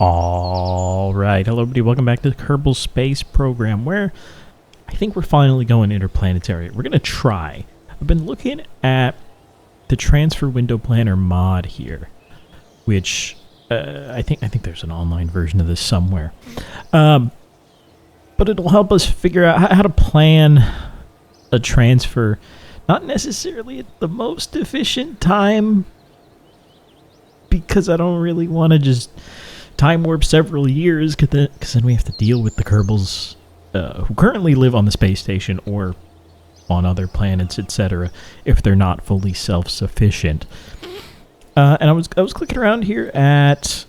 All right, hello everybody, welcome back to the Kerbal Space program, where I think we're finally going interplanetary. We're going to try. I've been looking at the transfer window planner mod here, which I think there's an online version of this somewhere. But it'll help us figure out how to plan a transfer, not necessarily at the most efficient time, because I don't really want to just time warp several years, because then we have to deal with the Kerbals who currently live on the space station or on other planets, etc., if they're not fully self-sufficient. And I was clicking around here at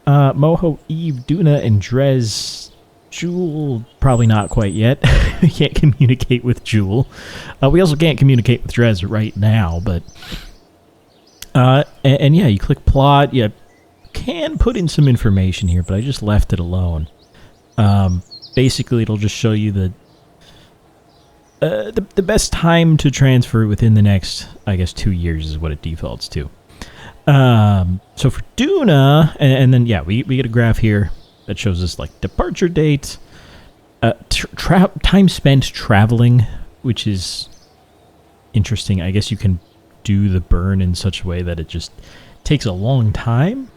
Moho, Eve, Duna, and Drez. Jewel, probably not quite yet. We can't communicate with Jewel. We also can't communicate with Drez right now, but... and yeah, you click plot, yeah, can put in some information here, but I just left it alone. Basically, it'll just show you the best time to transfer within the next, I guess, 2 years is what it defaults to. So for Duna, and then yeah, we get a graph here that shows us like departure date, time spent traveling, which is interesting. I guess you can do the burn in such a way that it just takes a long time,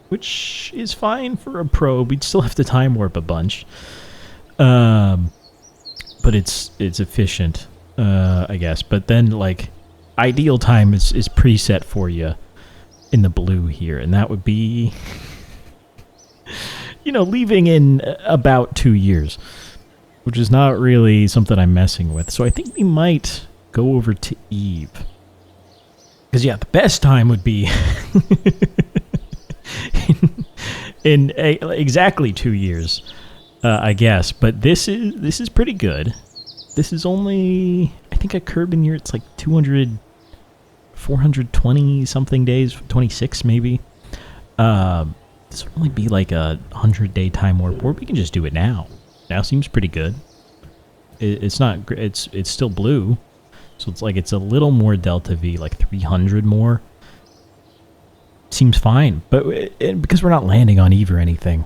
which is fine for a probe. We'd still have to time warp a bunch, but it's efficient, I guess. But then like ideal time is preset for you in the blue here, and that would be leaving in about 2 years, which is not really something I'm messing with. So I think we might go over to Eve, because yeah, the best time would be in exactly 2 years, I guess. But this is pretty good. This is only, I think, a Kerbin year. It's like 420 something days, 26 maybe. This would only be like a 100-day time warp, or we can just do it now. Now seems pretty good. It's not. It's still blue, so it's a little more delta V, like 300 more. Seems fine, but because we're not landing on Eve or anything,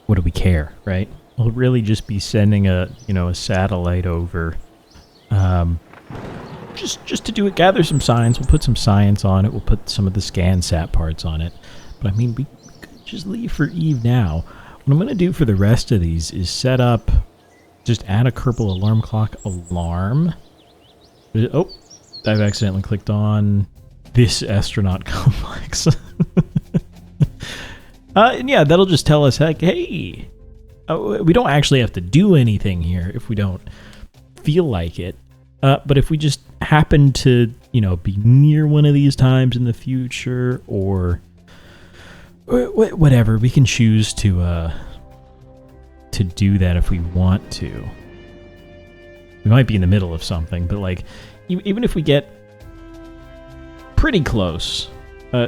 what do we care, right? We'll really just be sending a satellite over, just to do it, gather some science. We'll put some science on it. We'll put some of the scan sat parts on it. But I mean, we could just leave for Eve now. What I'm going to do for the rest of these is set up, just add a Kerbal alarm clock alarm. Oh, I've accidentally clicked on this astronaut complex. And yeah, that'll just tell us, like, hey, we don't actually have to do anything here if we don't feel like it. But if we just happen to, be near one of these times in the future, or whatever, we can choose to do that if we want to. We might be in the middle of something, but like, even if we get pretty close,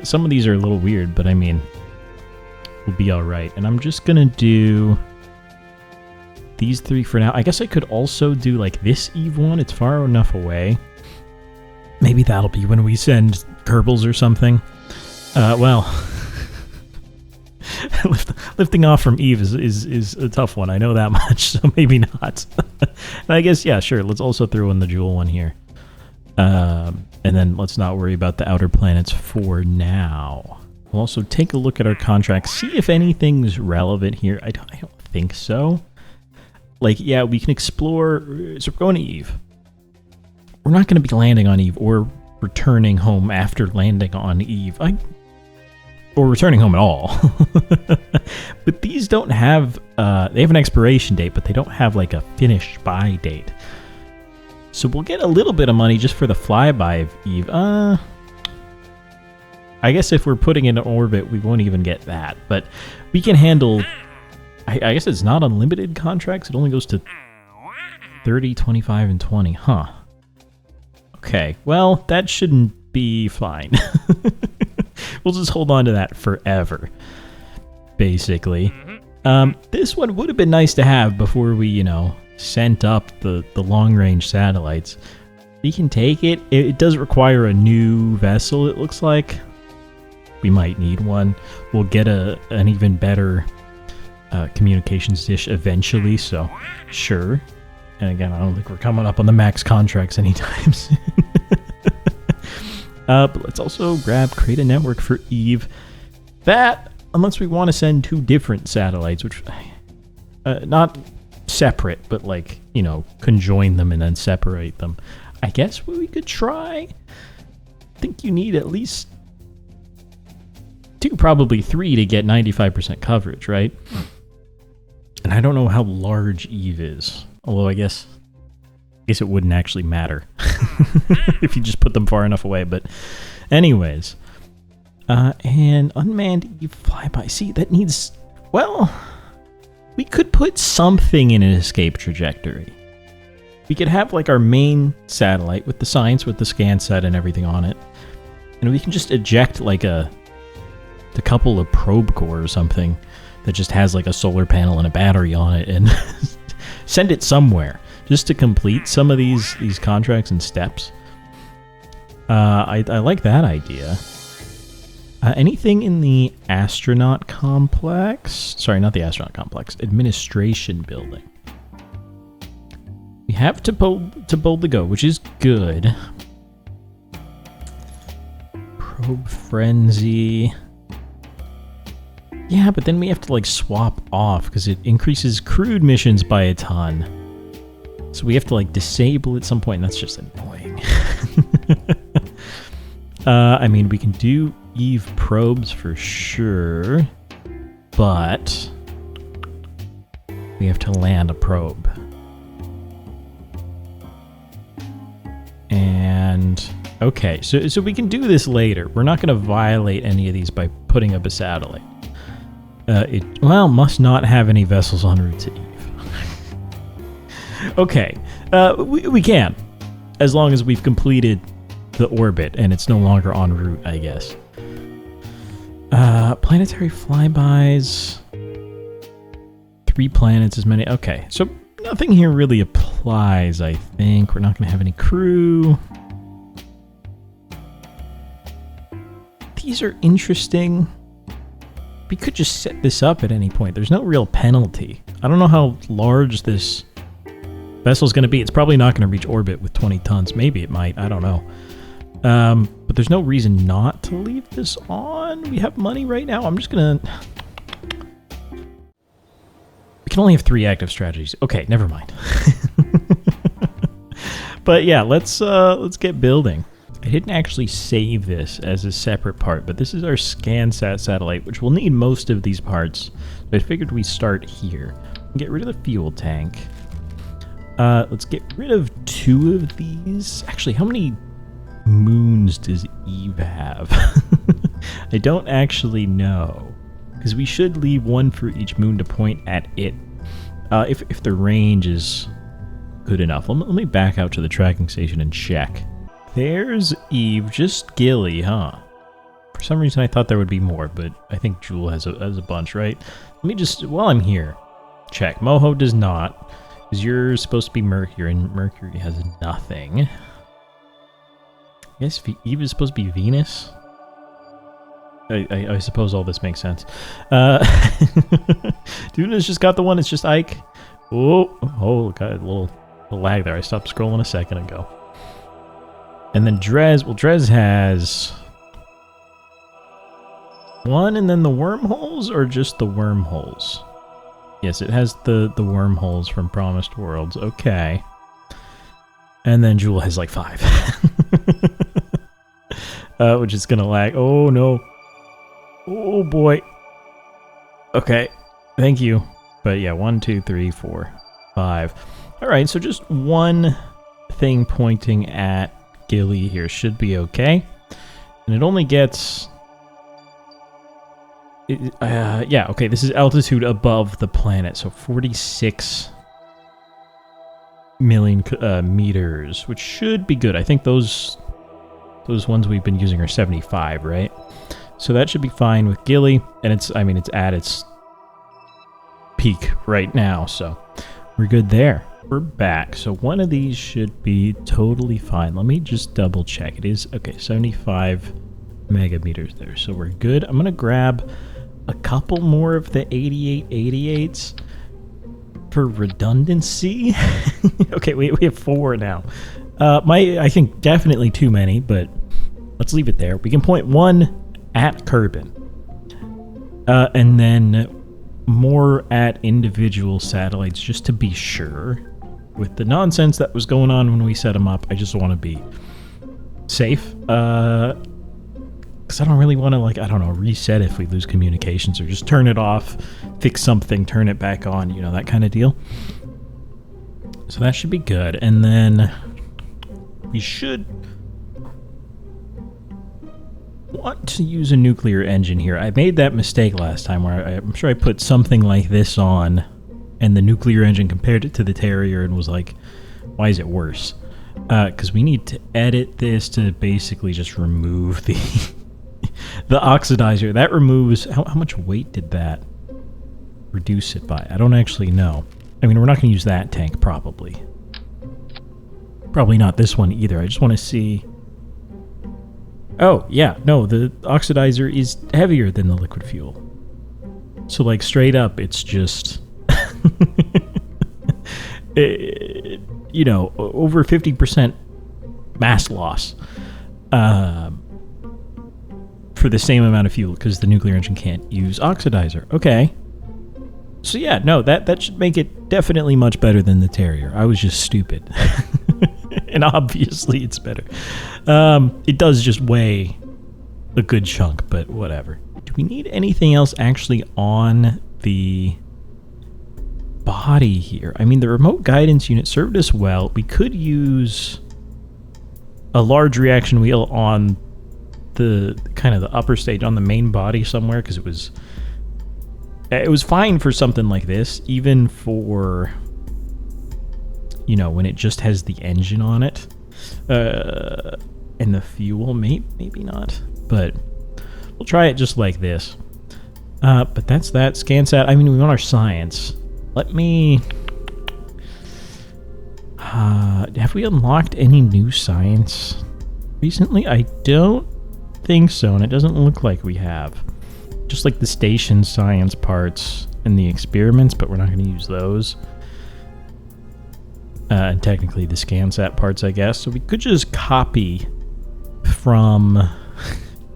some of these are a little weird, but I mean, we'll be all right. And I'm just gonna do these 3 for now. I guess I could also do like this Eve one. It's far enough away. Maybe that'll be when we send Kerbals or something. Well, lifting off from Eve is a tough one. I know that much, so maybe not. And I guess, yeah, sure. Let's also throw in the Jewel one here. And then let's not worry about the outer planets for now. We'll also take a look at our contract, see if anything's relevant here. I don't think so. Like, yeah, we can explore. So we're going to Eve. We're not going to be landing on Eve or returning home after landing on Eve. Or returning home at all. But these don't have, they have an expiration date, but they don't have like a finish by date. So we'll get a little bit of money just for the flyby of Eve. I guess if we're putting it in orbit, we won't even get that. But we can handle, I guess it's not unlimited contracts. It only goes to 30, 25, and 20. Huh. Okay, well, that shouldn't be fine. We'll just hold on to that forever, basically. This one would have been nice to have before we, sent up the long-range satellites. We can take it. It does require a new vessel, it looks like. we might need one. We'll get an even better communications dish eventually, so sure. And again, I don't think we're coming up on the max contracts anytime soon. But let's also create a network for Eve. That, unless we want to send 2 different satellites, which, not separate, but like, you know, conjoin them and then separate them. I guess what we could try, I think you need at least 2, probably 3 to get 95% coverage, right? And I don't know how large Eve is, although I guess it wouldn't actually matter if you just put them far enough away. But anyways, and unmanned Eve flyby. See, that needs, well, we could put something in an escape trajectory. We could have like our main satellite with the science, with the scan set and everything on it, and we can just eject like a couple of probe core or something that just has like a solar panel and a battery on it, and send it somewhere just to complete some of these contracts and steps. I like that idea. Anything in the astronaut complex? Sorry, not the astronaut complex. Administration building. We have to boldly go, which is good. Probe frenzy. Yeah, but then we have to like swap off because it increases crewed missions by a ton. So we have to like disable at some point, and that's just annoying. I mean, we can do Eve probes for sure, but we have to land a probe. And okay, so we can do this later. We're not going to violate any of these by putting up a satellite. It must not have any vessels en route to Eve. Okay, we can, as long as we've completed the orbit and it's no longer en route, I guess. Planetary flybys. 3 planets, as many. Okay, so nothing here really applies, I think. We're not going to have any crew. These are interesting. We could just set this up at any point. There's no real penalty. I don't know how large this vessel's going to be. It's probably not going to reach orbit with 20 tons. Maybe it might. I don't know. But there's no reason not to leave this on. We have money right now. I'm just going to... We can only have 3 active strategies. Okay, never mind. But yeah, let's get building. I didn't actually save this as a separate part, but this is our ScanSat satellite, which will need most of these parts. But I figured we start here. Get rid of the fuel tank. Let's get rid of 2 of these. Actually, how many moons does Eve have? I don't actually know, because we should leave 1 for each moon to point at it. If the range is good enough. Let me back out to the tracking station and check. There's Eve, just Gilly, huh? For some reason I thought there would be more, but I think Jewel has a bunch, right? Let me just, while I'm here, check. Moho does not, because you're supposed to be Mercury, and Mercury has nothing. I guess Eve is supposed to be Venus? I suppose all this makes sense. Duna's just got the one, it's just Ike. Oh, got a little lag there. I stopped scrolling a second ago. And then Drez, well, Drez has 1 and then the wormholes, or just the wormholes? Yes, it has the wormholes from Promised Worlds. Okay. And then Jewel has like 5. Which is going to lag. Oh, no. Oh, boy. Okay. Thank you. But yeah, 1, 2, 3, 4, 5. All right, so just 1 thing pointing at Gilly here should be okay. And it only gets... yeah, okay, this is altitude above the planet, so 46 million meters, which should be good. I think those ones we've been using are 75, right? So that should be fine with Gilly, and it's at its peak right now, so we're good there. We're back, so one of these should be totally fine. Let me just double check. It is, okay, 75 megameters there. So we're good. I'm going to grab a couple more of the 8888s for redundancy. Okay, we have 4 now. I think definitely too many, but let's leave it there. We can point 1 at Kerbin. And then more at individual satellites just to be sure. With the nonsense that was going on when we set them up, I just want to be safe. Because I don't really want to, like, I don't know, reset if we lose communications, or just turn it off, fix something, turn it back on, you know, that kind of deal. So that should be good. And then we should want to use a nuclear engine here. I made that mistake last time where I'm sure I put something like this on, and the nuclear engine compared it to the Terrier and was like, why is it worse? Because we need to edit this to basically just remove the the oxidizer. That removes... How much weight did that reduce it by? I don't actually know. I mean, we're not going to use that tank, probably. Probably not this one either. I just want to see... Oh, yeah. No, the oxidizer is heavier than the liquid fuel. So, like, straight up, it's just... you know, over 50% mass loss for the same amount of fuel, because the nuclear engine can't use oxidizer. Okay. So yeah, no, that should make it definitely much better than the Terrier. I was just stupid. And obviously it's better. It does just weigh a good chunk, but whatever. Do we need anything else actually on the body here? I mean, the remote guidance unit served us well. We could use a large reaction wheel on the kind of the upper stage, on the main body somewhere, because it was fine for something like this, even for, you know, when it just has the engine on it and the fuel. Maybe not, but we'll try it just like this. But that's that. ScanSat. I mean, we want our science. Let me... have we unlocked any new science recently? I don't think so, and it doesn't look like we have. Just like the station science parts and the experiments, but we're not going to use those. And technically the ScanSat parts, I guess. So we could just copy from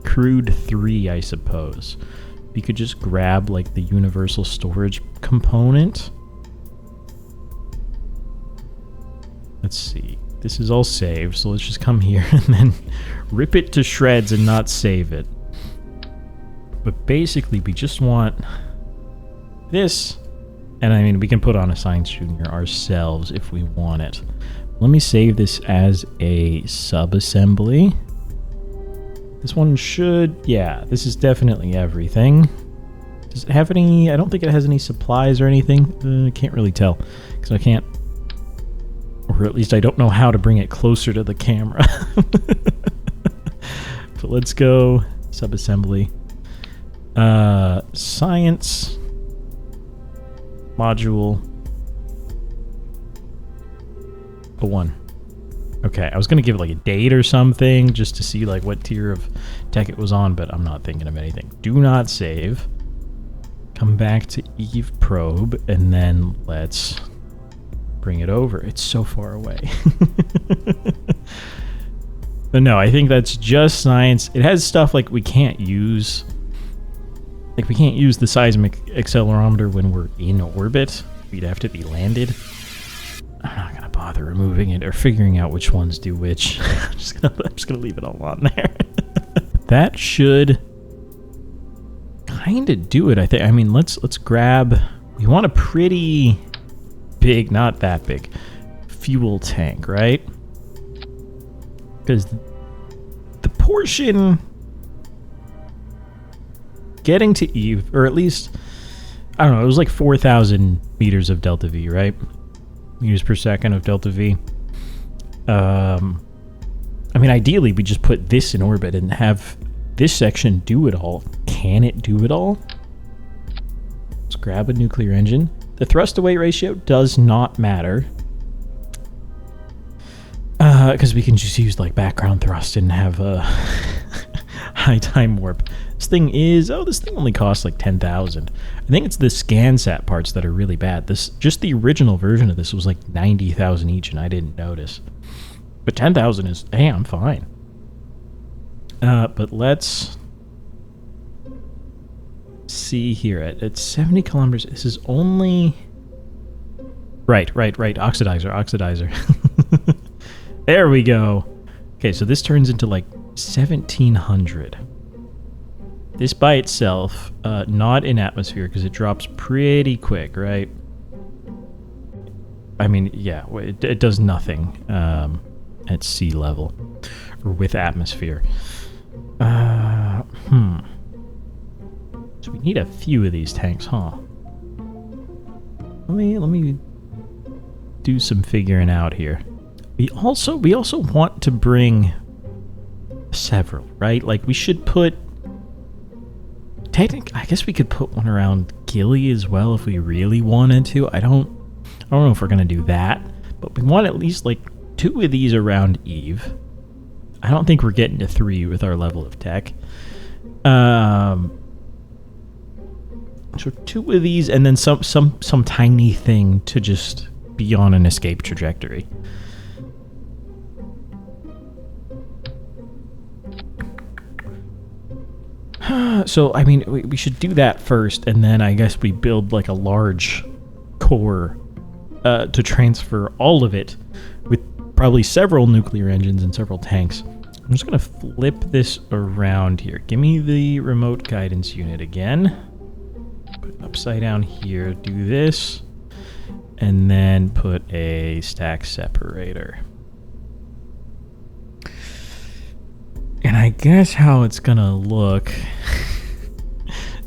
Crude 3, I suppose. We could just grab, like, the universal storage component. Let's see. This is all saved, so let's just come here and then rip it to shreds and not save it. But basically, we just want this. And I mean, we can put on a Science Junior ourselves if we want it. Let me save this as a sub-assembly. This one should... Yeah, this is definitely everything. Does it have any... I don't think it has any supplies or anything. I can't really tell, because I can't... Or at least I don't know how to bring it closer to the camera. So let's go sub-assembly. Science module 1. Okay, I was gonna give it like a date or something just to see like what tier of tech it was on, but I'm not thinking of anything. Do not save. Come back to Eve probe, and then let's bring it over. It's so far away. But no, I think that's just science. It has stuff like we can't use. Like, we can't use the seismic accelerometer when we're in orbit. We'd have to be landed. I'm not gonna bother removing it or figuring out which ones do which. I'm just gonna leave it all on there. That should kind of do it, I think. I mean, let's grab... We want a pretty big, not that big, fuel tank, right? Because the portion getting to Eve, or at least, I don't know, it was like 4,000 meters of delta V, right? Meters per second of delta V. I mean, ideally, we just put this in orbit and have this section do it all. Can it do it all? Let's grab a nuclear engine. The thrust-to-weight ratio does not matter. Because we can just use, like, background thrust and have high time warp. This thing only costs like 10,000. I think it's the ScanSat parts that are really bad. Just the original version of this was like 90,000 each, and I didn't notice. But 10,000 is, hey, I'm fine. But let's see here. At 70 kilometers, this is only... Right. Oxidizer. There we go. Okay, so this turns into like 1,700. This by itself, not in atmosphere, because it drops pretty quick, right? I mean, yeah, it does nothing at sea level, or with atmosphere. So we need a few of these tanks, huh? Let me do some figuring out here. We also want to bring several, right? Like we should put. I guess we could put one around Gilly as well if we really wanted to. I don't know if we're gonna do that, but we want at least like 2 of these around Eve. I don't think we're getting to 3 with our level of tech. So 2 of these, and then some tiny thing to just be on an escape trajectory. So, I mean, we should do that first, and then I guess we build like a large core to transfer all of it with probably several nuclear engines and several tanks. I'm just going to flip this around here. Give me the remote guidance unit again. Put it upside down here. Do this. And then put a stack separator. And I guess how it's gonna look...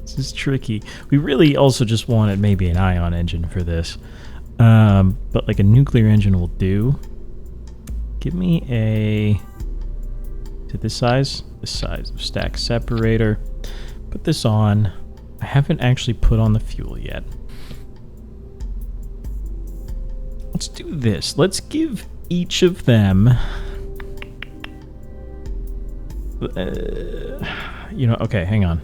This is tricky. We really also just wanted maybe an ion engine for this. But like a nuclear engine will do. Give me a... Is it this size? This size of stack separator. Put this on. I haven't actually put on the fuel yet. Let's do this. Let's give each of them... okay, hang on.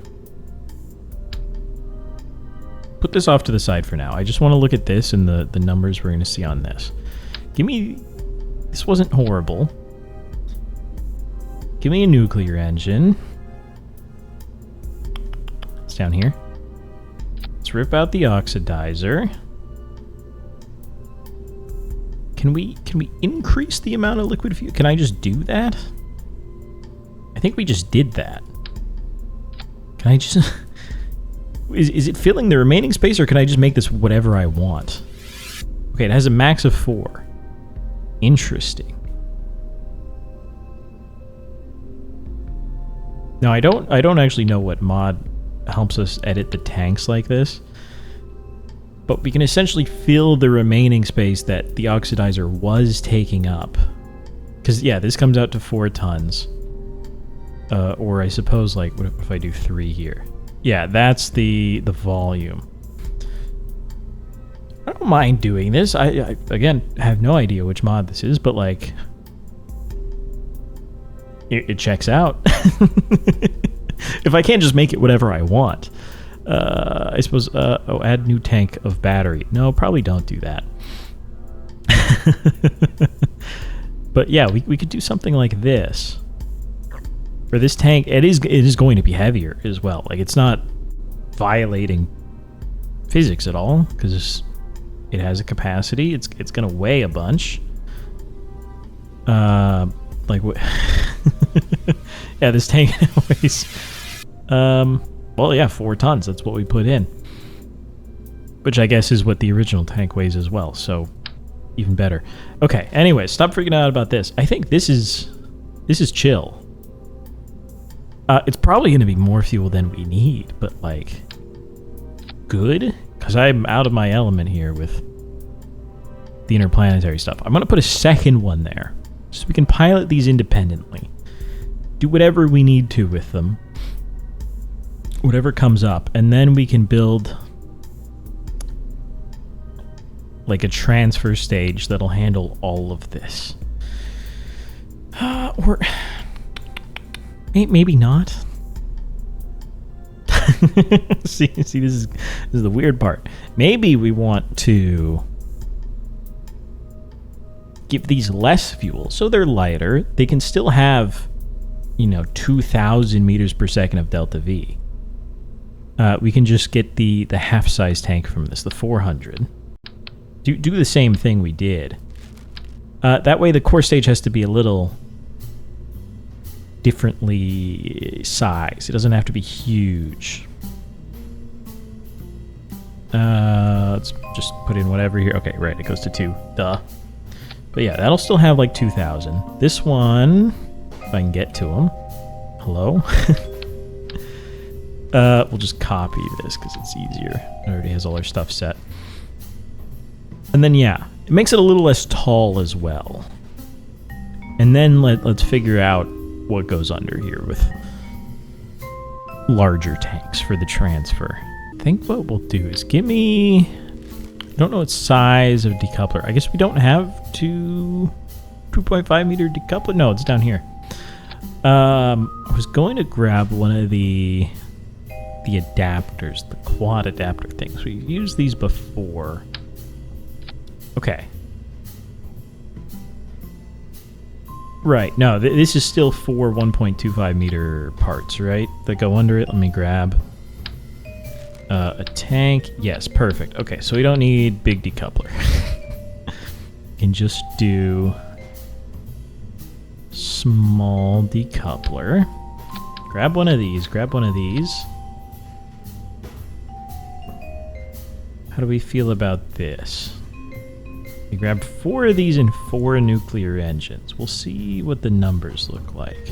Put this off to the side for now. I just want to look at this and the numbers we're going to see on this. Give me... This wasn't horrible. Give me a nuclear engine. It's down here. Let's rip out the oxidizer. Can we increase the amount of liquid fuel? Can I just do that? I think we just did that. Can I just... is it filling the remaining space, or can I just make this whatever I want? Okay, it has a max of 4. Interesting. Now, I don't actually know what mod helps us edit the tanks like this, but we can essentially fill the remaining space that the oxidizer was taking up. Because, yeah, this comes out to 4 tons. Or I suppose, like, what if I do 3 here? Yeah, that's the volume. I don't mind doing this. I again, have no idea which mod this is, but, like, it checks out. If I can't just make it whatever I want. I suppose, add new tank of battery. No, probably don't do that. But, yeah, we could do something like this. For this tank, it is going to be heavier as well. Like, it's not violating physics at all, because it has a capacity. It's going to weigh a bunch. Like what? Yeah, this tank weighs. Well, yeah, 4 tons. That's what we put in. Which I guess is what the original tank weighs as well. So, even better. Okay. Anyway, stop freaking out about this. I think this is chill. It's probably going to be more fuel than we need, but, like, good? Because I'm out of my element here with the interplanetary stuff. I'm going to put a second one there, so we can pilot these independently. Do whatever we need to with them. Whatever comes up. And then we can build, like, a transfer stage that'll handle all of this. Or... Maybe not. see, this is the weird part. Maybe we want to give these less fuel, so they're lighter. They can still have, 2,000 meters per second of delta V. We can just get the half-size tank from this, the 400. Do the same thing we did. That way the core stage has to be a little differently sized. It doesn't have to be huge. Let's just put in whatever here. Okay, right, it goes to 2. Duh. But yeah, that'll still have like 2,000. This one, if I can get to them. Hello? We'll just copy this because it's easier. It already has all our stuff set. And then, yeah, it makes it a little less tall as well. And then let's figure out what goes under here with larger tanks for the transfer. I think what we'll do is give me... I don't know what size of decoupler. I guess we don't have 2.5 meter decoupler. No, it's down here. I was going to grab one of the adapters, the quad adapter things. We've used these before. Okay. Right, no, this is still 4 1.25 meter parts, right? That go under it. Let me grab a tank. Yes, perfect. Okay, so we don't need big decoupler. We can just do small decoupler. Grab one of these, grab one of these. How do we feel about this? We grab 4 of these and 4 nuclear engines. We'll see what the numbers look like.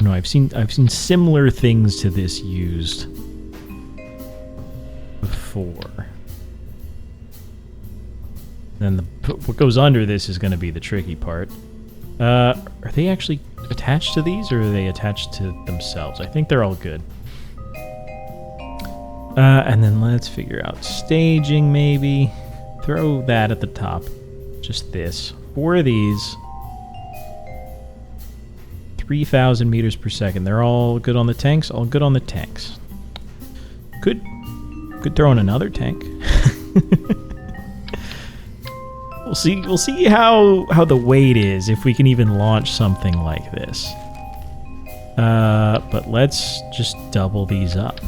No, I've seen similar things to this used before. Then what goes under this is going to be the tricky part. Are they actually attached to these, or are they attached to themselves? I think they're all good. And then let's figure out staging, maybe. Throw that at the top. Just this. 4 of these. 3,000 meters per second. They're all good on the tanks? All good on the tanks. Could throw in another tank. We'll see how the weight is, if we can even launch something like this. But let's just double these up.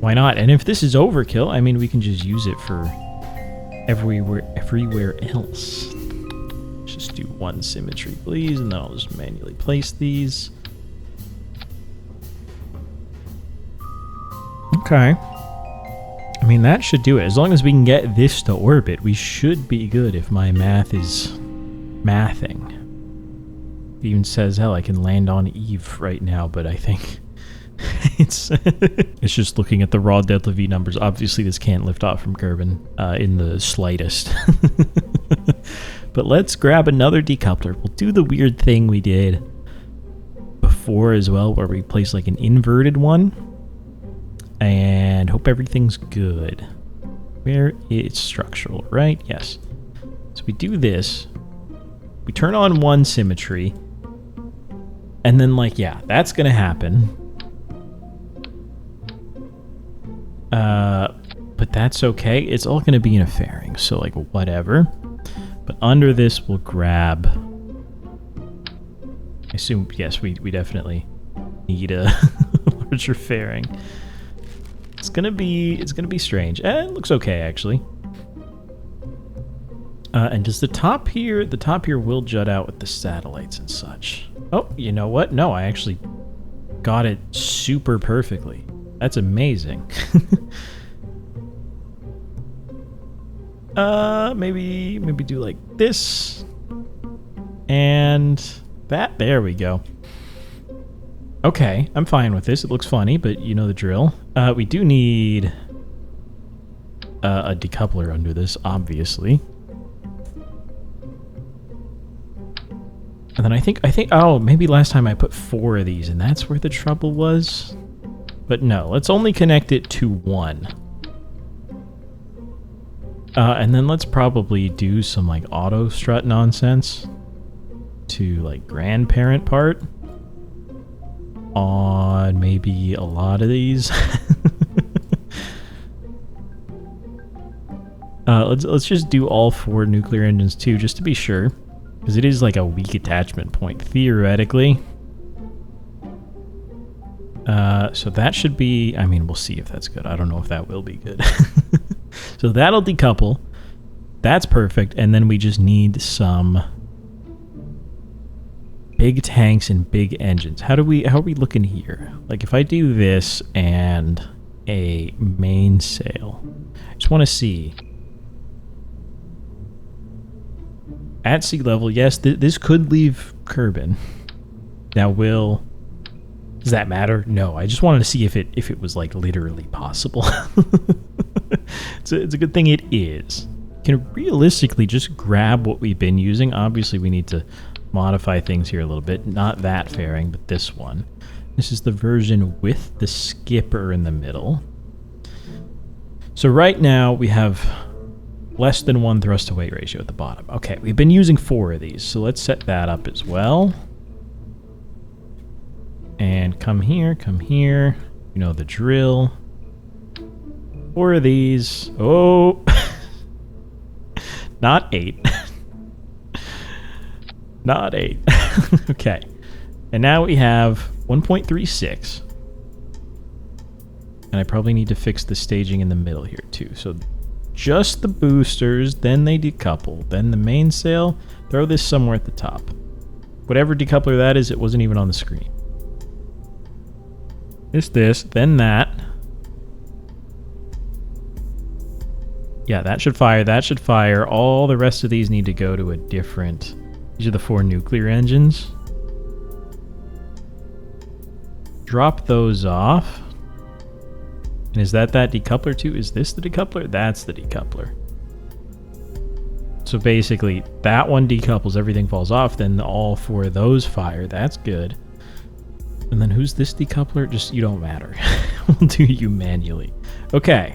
Why not? And if this is overkill, I mean, we can just use it for everywhere else. Let's just do 1 symmetry, please, and then I'll just manually place these. Okay. I mean, that should do it. As long as we can get this to orbit, we should be good if my math is mathing. It even says, hell, I can land on Eve right now, but I think... it's just looking at the raw delta V numbers. Obviously, this can't lift off from Kerbin in the slightest. But let's grab another decoupler. We'll do the weird thing we did before as well, where we place like an inverted one. And hope everything's good. Where it's structural, right? Yes. So we do this. We turn on 1 symmetry. And then, like, yeah, that's going to happen. But that's okay. It's all going to be in a fairing, so like whatever. But under this, we'll grab. I assume, yes, we definitely need a larger fairing. It's gonna be strange. It looks okay actually. And does the top here will jut out with the satellites and such. Oh, you know what? No, I actually got it super perfectly. That's amazing. Maybe do like this. And that. There we go. Okay, I'm fine with this. It looks funny, but you know the drill. We do need a decoupler under this, obviously. And then I think, oh, maybe last time I put 4 of these, and that's where the trouble was. But no, let's only connect it to 1. And then let's probably do some like auto strut nonsense to like grandparent part. on maybe a lot of these. Let's just do all 4 nuclear engines too, just to be sure, because it is like a weak attachment point theoretically. So that should be, I mean, we'll see if that's good. I don't know if that will be good. So that'll decouple. That's perfect. And then we just need some big tanks and big engines. How are we looking here? Like if I do this and a mainsail, I just want to see. At sea level, yes, this could leave Kerbin. Now does that matter? No, I just wanted to see if it was like literally possible. It's a good thing it is. You can realistically just grab what we've been using. Obviously, we need to modify things here a little bit. Not that fairing, but this one. This is the version with the skipper in the middle. So right now we have less than 1 thrust to weight ratio at the bottom. Okay, we've been using 4 of these, so let's set that up as well. And come here, you know the drill. 4 of these. Oh, not 8. Not 8. Okay, and now we have 1.36. And I probably need to fix the staging in the middle here too. So just the boosters, then they decouple, then the mainsail. Throw this somewhere at the top. Whatever decoupler that is, it wasn't even on the screen. This, then that. Yeah, that should fire, that should fire. All the rest of these need to go to a different... These are the 4 nuclear engines. Drop those off. And is that decoupler too? Is this the decoupler? That's the decoupler. So basically, that one decouples, everything falls off, then all 4 of those fire. That's good. And then who's this decoupler? Just, you don't matter. We'll do you manually. Okay.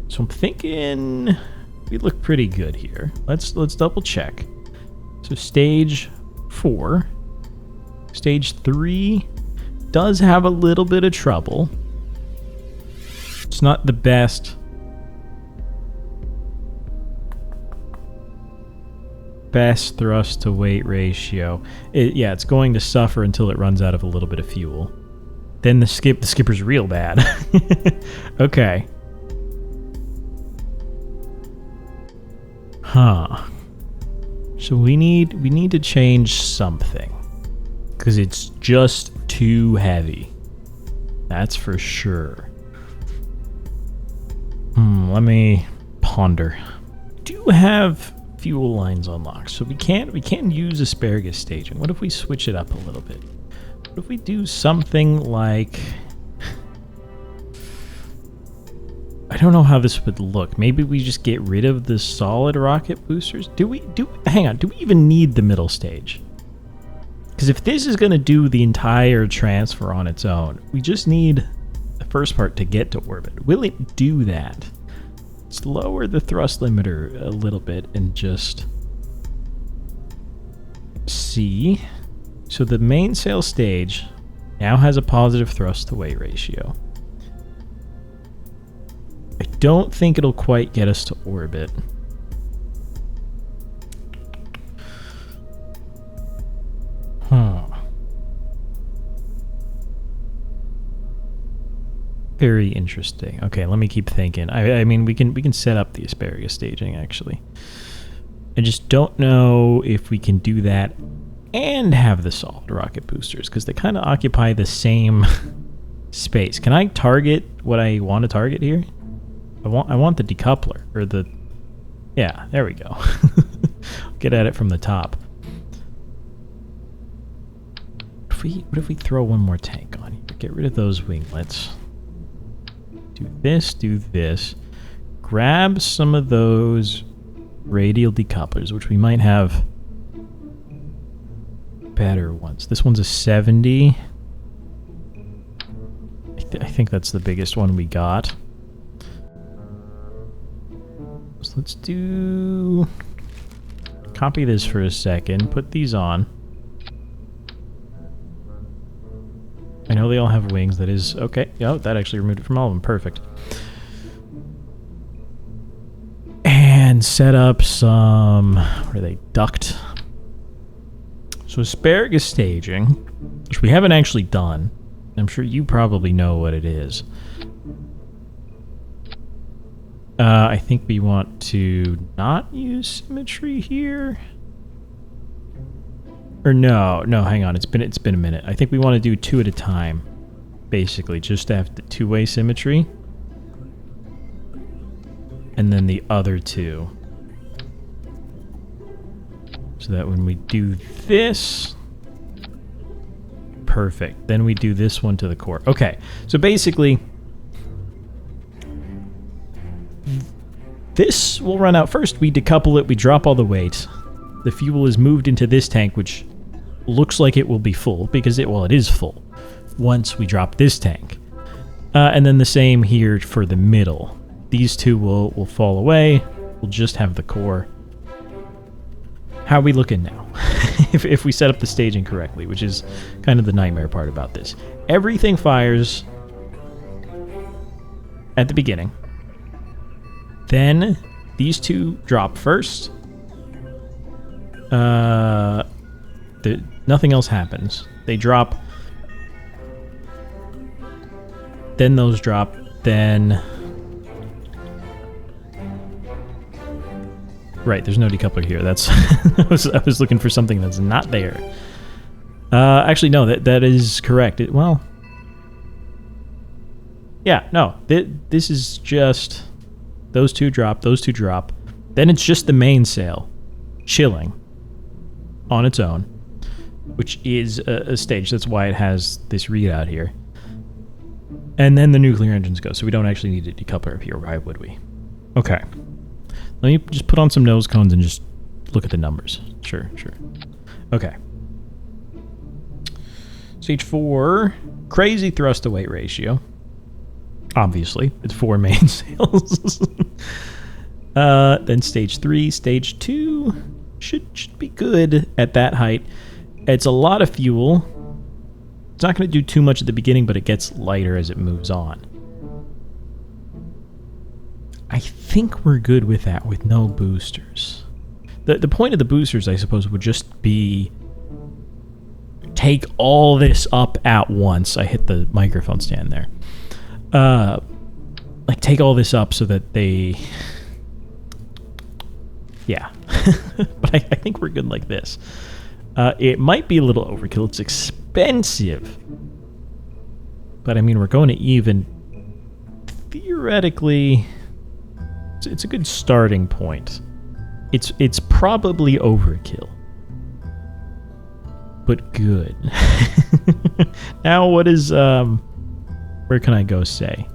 So I'm thinking we look pretty good here. Let's double check. So stage 4. Stage 3 does have a little bit of trouble. It's not the best thrust to weight ratio. Yeah, it's going to suffer until it runs out of a little bit of fuel. Then the skipper's real bad. Okay. Huh. So we need to change something. Because it's just too heavy. That's for sure. Let me ponder. Do have fuel lines unlocked, so we can't use asparagus staging. What if we switch it up a little bit? What if we do something like... I don't know how this would look. Maybe we just get rid of the solid rocket boosters? Hang on, do we even need the middle stage? Because if this is going to do the entire transfer on its own, we just need the first part to get to orbit. Will it do that? Let's lower the thrust limiter a little bit and just see. So the mainsail stage now has a positive thrust to weight ratio. I don't think it'll quite get us to orbit. Very interesting. Okay, let me keep thinking. I mean, we can set up the asparagus staging, actually. I just don't know if we can do that and have the solid rocket boosters, because they kind of occupy the same space. Can I target what I want to target here? I want the decoupler, or the... Yeah, there we go. Get at it from the top. What if we throw one more tank on here? Get rid of those winglets. Do this. Grab some of those radial decouplers, which we might have better ones. This one's a 70. I think that's the biggest one we got. So let's do... Copy this for a second. Put these on. I know they all have wings. That is okay. Oh, that actually removed it from all of them. Perfect. And set up some, what are they, duct. So asparagus staging, which we haven't actually done. I'm sure you probably know what it is. I think we want to not use symmetry here. Or no, hang on. It's been a minute. I think we want to do 2 at a time, basically, just to have the 2-way symmetry, and then the other 2, so that when we do this, perfect. Then we do this one to the core. Okay, so basically, this will run out first. We decouple it. We drop all the weight. The fuel is moved into this tank, which looks like it will be full because it is full once we drop this tank. And then the same here for the middle. These 2 will fall away. We'll just have the core. How are we looking now? if we set up the staging correctly, which is kind of the nightmare part about this. Everything fires at the beginning. Then these 2 drop first. Nothing else happens. They drop. Then those drop. Then... Right, there's no decoupler here. That's I was looking for something that's not there. Actually, no, that is correct. Well... Yeah, no. This is just... Those 2 drop, those 2 drop. Then it's just the mainsail chilling on its own, which is a stage. That's why it has this readout here. And then the nuclear engines go, so we don't actually need a decoupler up here. Why would we? Okay. Let me just put on some nose cones and just look at the numbers. Sure. Okay. Stage 4, crazy thrust to weight ratio. Obviously, it's 4 mainsails. Then stage 3, stage 2 should be good at that height. It's a lot of fuel. It's not going to do too much at the beginning, but it gets lighter as it moves on. I think we're good with that, with no boosters. The point of the boosters, I suppose, would just be take all this up at once. I hit the microphone stand there. Like, take all this up so that they... Yeah. But I think we're good like this. It might be a little overkill. It's expensive. But, I mean, we're going to even... Theoretically... It's a good starting point. It's probably overkill. But good. Now, what is... Where can I go, say?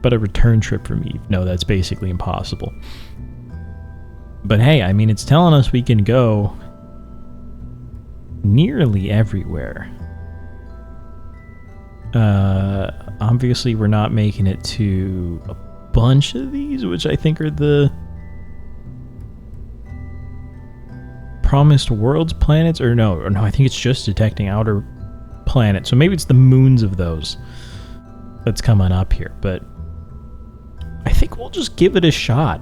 But a return trip from Eve. No, that's basically impossible. But hey, I mean, it's telling us we can go nearly everywhere. Obviously, we're not making it to a bunch of these, which I think are the Promised Worlds planets. Or no, I think it's just detecting outer planets. So maybe it's the moons of those that's coming up here. But I think we'll just give it a shot.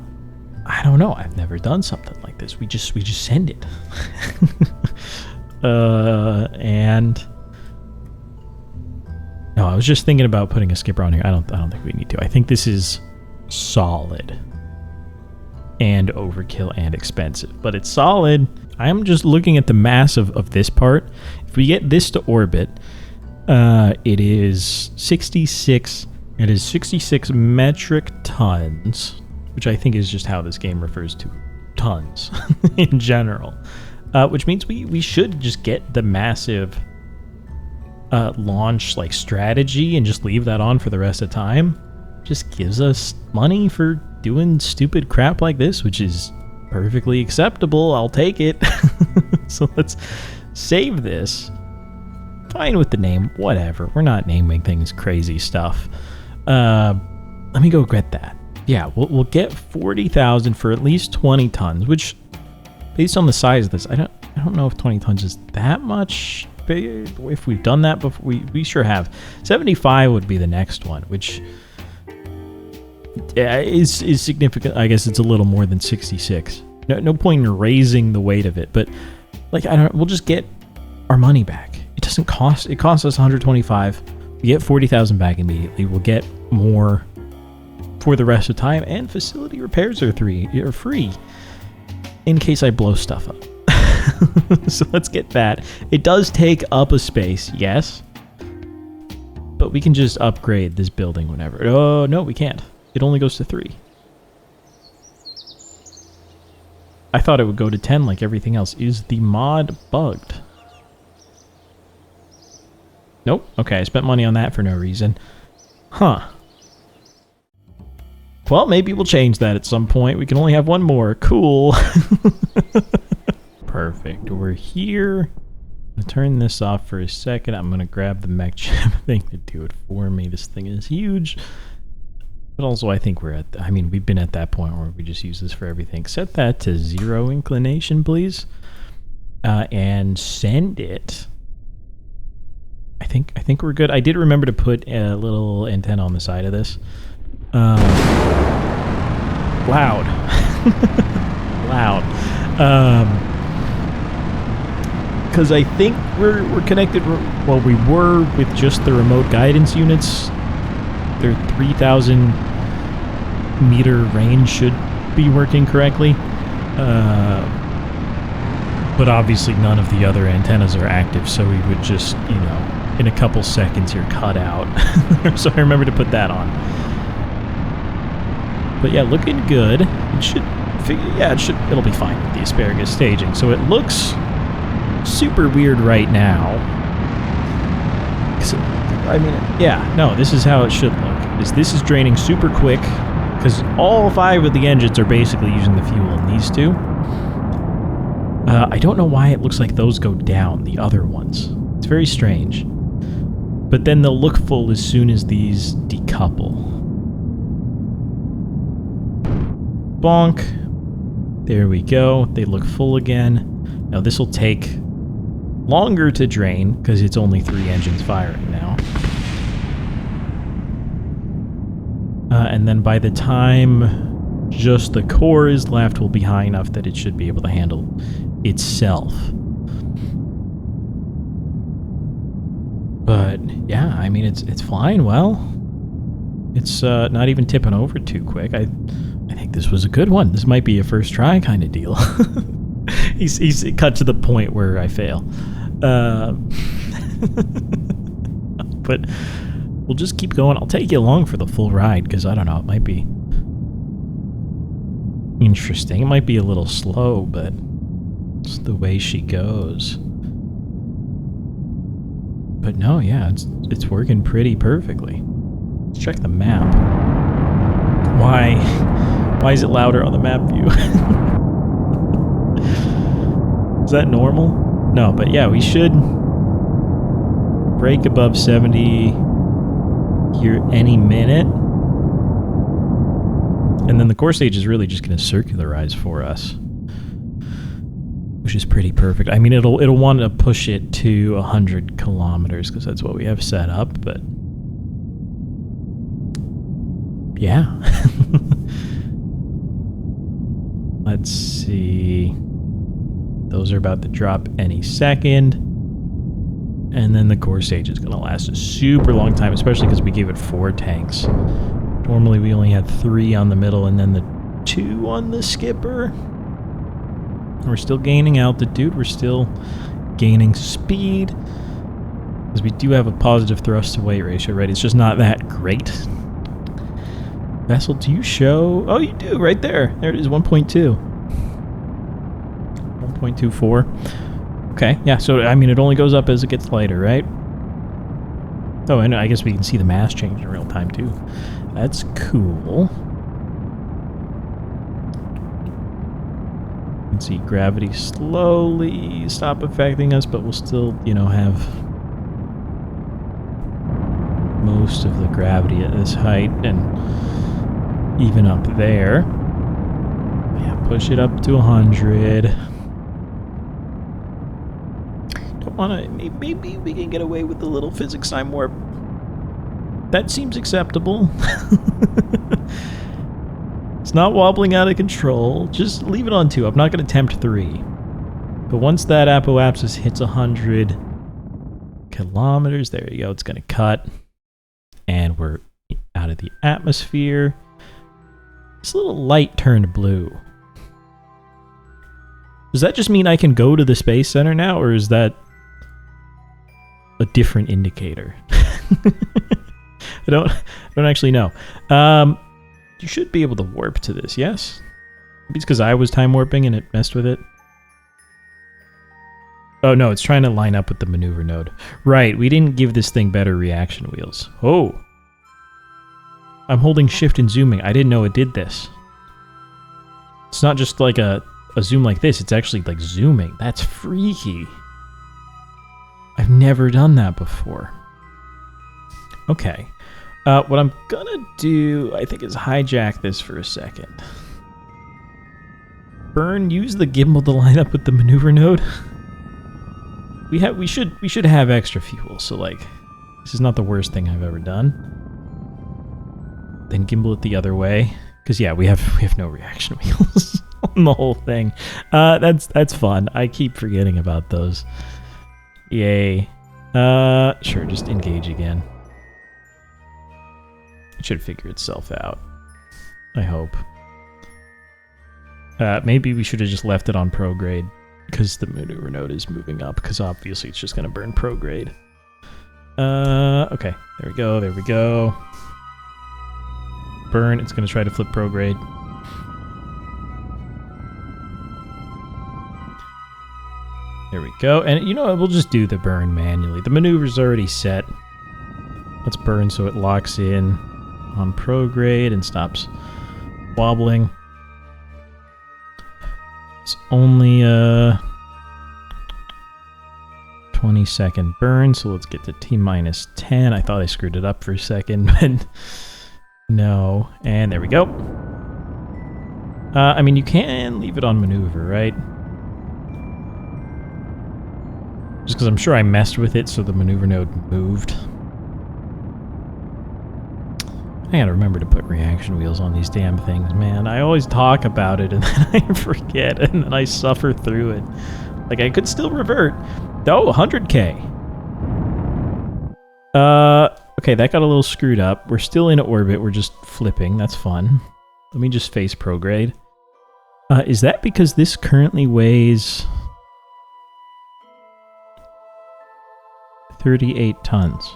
I don't know. I've never done something like this. We just send it. And no, I was just thinking about putting a skipper on here. I don't think we need to. I think this is solid and overkill and expensive, but it's solid. I'm just looking at the mass of this part. If we get this to orbit, it is 66. It is 66 metric tons, which I think is just how this game refers to tons in general. Which means we should just get the massive launch like strategy and just leave that on for the rest of the time. Just gives us money for doing stupid crap like this, which is perfectly acceptable. I'll take it. So let's save this. Fine with the name, whatever. We're not naming things crazy stuff. Let me go get that. Yeah, we'll get 40,000 for at least 20 tons, which, based on the size of this, I don't know if 20 tons is that much if we've done that before. We sure have. 75 would be the next one, which is significant. I guess it's a little more than 66. No point in raising the weight of it, but like we'll just get our money back. It doesn't cost. It costs us 125. We get 40,000 back immediately. We'll get more for the rest of the time, and facility repairs are free in case I blow stuff up. So let's get that. It does take up a space, yes, but we can just upgrade this building whenever. Oh no, we can't. It only goes to 3. I thought it would go to 10 like everything else. Is the mod bugged? Nope. Okay, I spent money on that for no reason. Huh. Well, maybe we'll change that at some point. We can only have one more. Cool. Perfect. We're here. I'll turn this off for a second. I'm going to grab the mech chip thing to do it for me. This thing is huge. But also, I think we're at... we've been at that point where we just use this for everything. Set that to 0 inclination, please. And send it. I think we're good. I did remember to put a little antenna on the side of this. Loud. Loud. Because I think we're connected. Well, we were with just the remote guidance units. Their 3,000 meter range should be working correctly. But obviously none of the other antennas are active, so we would just, in a couple seconds you're cut out. So I remember to put that on. But yeah, looking good. It'll be fine with the asparagus staging. So it looks super weird right now. This is how it should look. This is draining super quick, because all 5 of the engines are basically using the fuel in these 2. I don't know why it looks like those go down, the other ones. It's very strange. But then they'll look full as soon as these decouple. Bonk. There we go. They look full again. Now this will take longer to drain because it's only 3 engines firing now. And then by the time just the core is left, will be high enough that it should be able to handle itself. But yeah, it's flying well. It's not even tipping over too quick. I think this was a good one. This might be a first try kind of deal. He's cut to the point where I fail. But we'll just keep going. I'll take you along for the full ride, because I don't know, it might be interesting. It might be a little slow, but it's the way she goes. But no, yeah, it's working pretty perfectly. Let's check the map. Why is it louder on the map view? Is that normal? No, but yeah, we should break above 70 here any minute. And then the core stage is really just going to circularize for us, which is pretty perfect. It'll want to push it to 100 kilometers because that's what we have set up, but yeah. Let's see. Those are about to drop any second. And then the core stage is going to last a super long time, especially because we gave it 4 tanks. Normally we only had 3 on the middle and then the 2 on the skipper. We're still gaining altitude. We're still gaining speed. Because we do have a positive thrust to weight ratio, right? It's just not that great. Vessel, do you show? Oh, you do, right there. There it is, 1.2. 1.24. Okay, yeah, so, it only goes up as it gets lighter, right? Oh, and I guess we can see the mass change in real time, too. That's cool. You can see gravity slowly stop affecting us, but we'll still, have most of the gravity at this height, and even up there. Yeah, push it up to 100. don't want to... Maybe we can get away with a little physics time warp. That seems acceptable. It's not wobbling out of control. Just leave it on 2. I'm not going to attempt 3. But once that apoapsis hits 100 kilometers, there you go, it's going to cut. And we're out of the atmosphere. This little light turned blue. Does that just mean I can go to the Space Center now, or is that a different indicator? I don't actually know. You should be able to warp to this, yes? Maybe it's because I was time warping and it messed with it. Oh no, it's trying to line up with the maneuver node. Right, we didn't give this thing better reaction wheels. Oh! I'm holding shift and zooming. I didn't know it did this. It's not just like a zoom like this, it's actually like zooming. That's freaky. I've never done that before. Okay. What I'm gonna do, I think, is hijack this for a second. Burn, use the gimbal to line up with the maneuver node. We should have extra fuel, so like, this is not the worst thing I've ever done. Then gimbal it the other way, because yeah, we have no reaction wheels on the whole thing. That's fun. I keep forgetting about those. Yay. Sure, just engage again. It should figure itself out. I hope. Maybe we should have just left it on prograde, because the maneuver node is moving up, because obviously it's just going to burn prograde. Okay, there we go, there we go. Burn, it's going to try to flip prograde. There we go, and you know what, we'll just do the burn manually. The maneuver's already set. Let's burn so it locks in on prograde and stops wobbling. It's only a 20-second burn, so let's get to T-minus 10. I thought I screwed it up for a second, but no. And there we go. I mean, you can leave it on maneuver, right? Just because I'm sure I messed with it so the maneuver node moved. I gotta remember to put reaction wheels on these damn things, man. I always talk about it and then I forget and then I suffer through it. Like, I could still revert. Oh, 100K. Okay, that got a little screwed up. We're still in orbit. We're just flipping. That's fun. Let me just face prograde. Is that because this currently weighs 38 tons?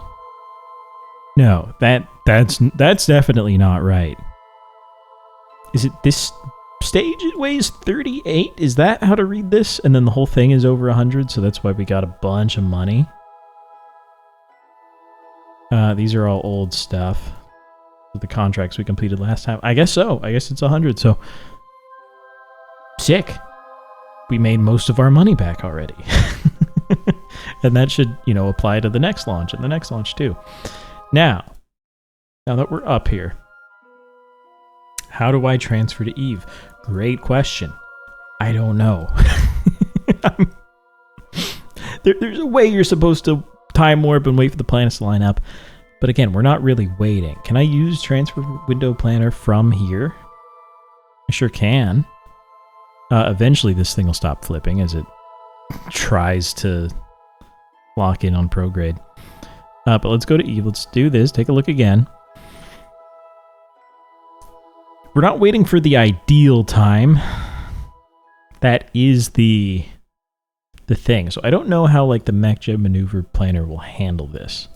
No, that's definitely not right. Is it this stage it weighs 38? Is that how to read this? And then the whole thing is over 100, so that's why we got a bunch of money. These are all old stuff. The contracts we completed last time. I guess so. I guess it's 100, so... Sick. We made most of our money back already. And that should, you know, apply to the next launch and the next launch too. Now that we're up here, how do I transfer to Eve? Great question. I don't know. There's a way you're supposed to time warp and wait for the planets to line up. But again, we're not really waiting. Can I use transfer window planner from here? I sure can. Eventually this thing will stop flipping as it tries to lock in on prograde. But let's go to Eve. Let's do this. Take a look again. We're not waiting for the ideal time. That is the thing. So I don't know how like the MechJet maneuver planner will handle this.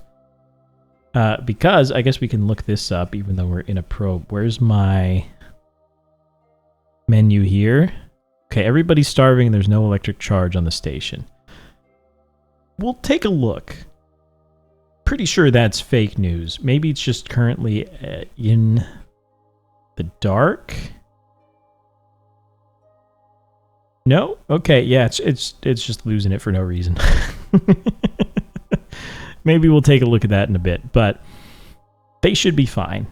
Because I guess we can look this up even though we're in a probe. Where's my menu here? Okay, everybody's starving. There's no electric charge on the station. We'll take a look. Pretty sure that's fake news. Maybe it's just currently in the dark. No? Okay, yeah, it's just losing it for no reason. Maybe we'll take a look at that in a bit, but they should be fine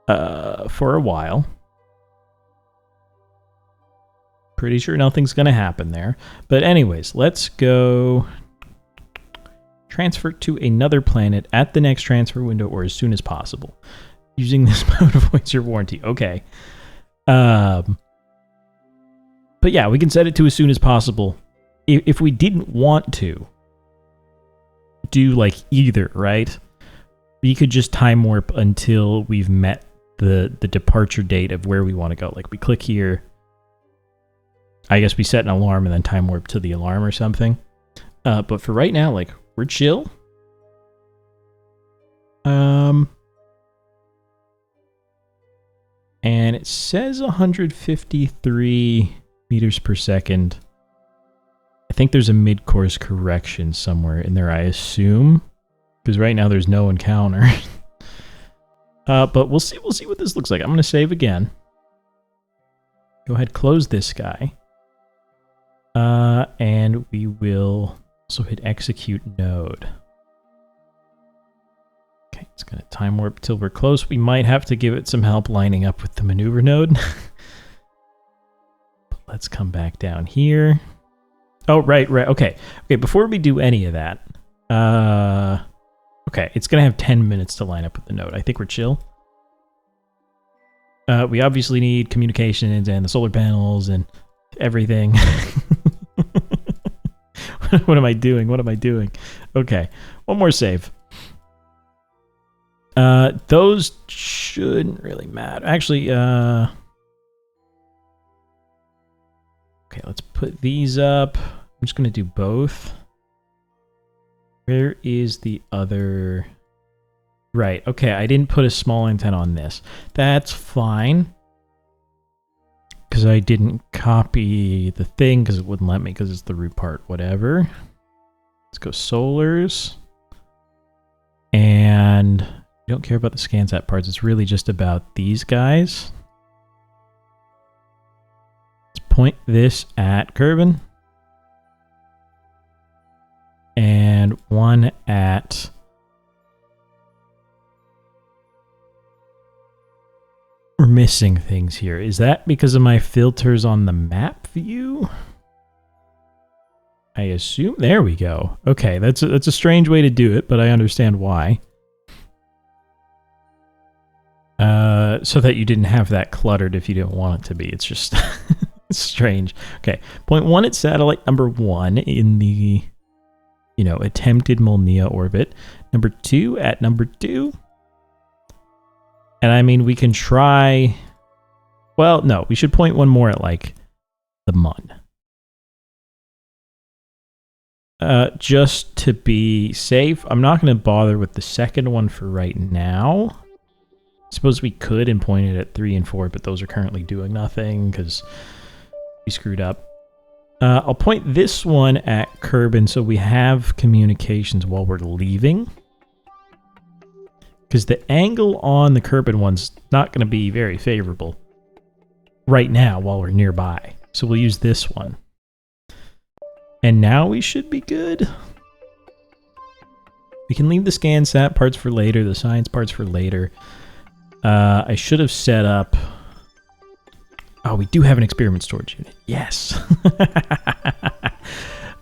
for a while. Pretty sure nothing's going to happen there. But anyways, let's go transfer to another planet at the next transfer window or as soon as possible. Using this mode avoids your warranty. Okay. But yeah, we can set it to as soon as possible. If we didn't want to do like either, right? We could just time warp until we've met the departure date of where we want to go. Like we click here. I guess we set an alarm and then time warp to the alarm or something. But for right now, like we're chill. And it says 153 meters per second. I think there's a mid-course correction somewhere in there, I assume. Because right now there's no encounter. But we'll see what this looks like. I'm going to save again. Go ahead, close this guy. And we will also hit execute node. Okay, it's going to time warp till we're close. We might have to give it some help lining up with the maneuver node. But let's come back down here. Oh, right. Okay, before we do any of that, okay, it's going to have 10 minutes to line up with the node. I think we're chill. We obviously need communications and the solar panels and everything. What am I doing? Okay, one more save. Those shouldn't really matter. Actually, okay, let's put these up. I'm just going to do both. Where is the other? Right, okay, I didn't put a small antenna on this. That's fine. Because I didn't copy the thing because it wouldn't let me because it's the root part, whatever. Let's go solars. And I don't care about the ScanSat parts. It's really just about these guys. Let's point this at Kerbin. And one at... We're missing things here. Is that because of my filters on the map view? I assume. There we go. Okay, that's a strange way to do it, but I understand why. So that you didn't have that cluttered if you didn't want it to be. It's just it's strange. Okay, point 1 at satellite number 1 in the, attempted Molniya orbit. Number 2 at number 2. And I mean, we can try... Well, no, we should point one more at, like, the Mun. Just to be safe, I'm not going to bother with the second one for right now. I suppose we could and point it at 3 and 4, but those are currently doing nothing because we screwed up. I'll point this one at Kerbin so we have communications while we're leaving. Because the angle on the Kerbin one's not going to be very favorable right now while we're nearby. So we'll use this one. And now we should be good. We can leave the ScanSat parts for later, the science parts for later. I should have set up... Oh, we do have an experiment storage unit. Yes!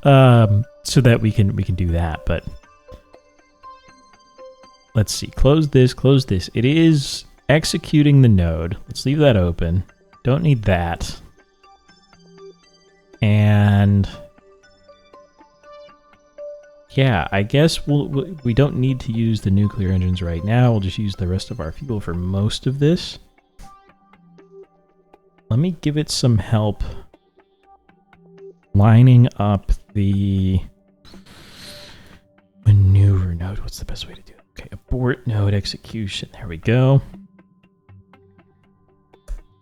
So that we can do that, but... Let's see. Close this, close this. It is executing the node. Let's leave that open. Don't need that. And... yeah, I guess we don't need to use the nuclear engines right now. We'll just use the rest of our fuel for most of this. Let me give it some help lining up the maneuver node. What's the best way to do it? Okay, abort node execution. There we go.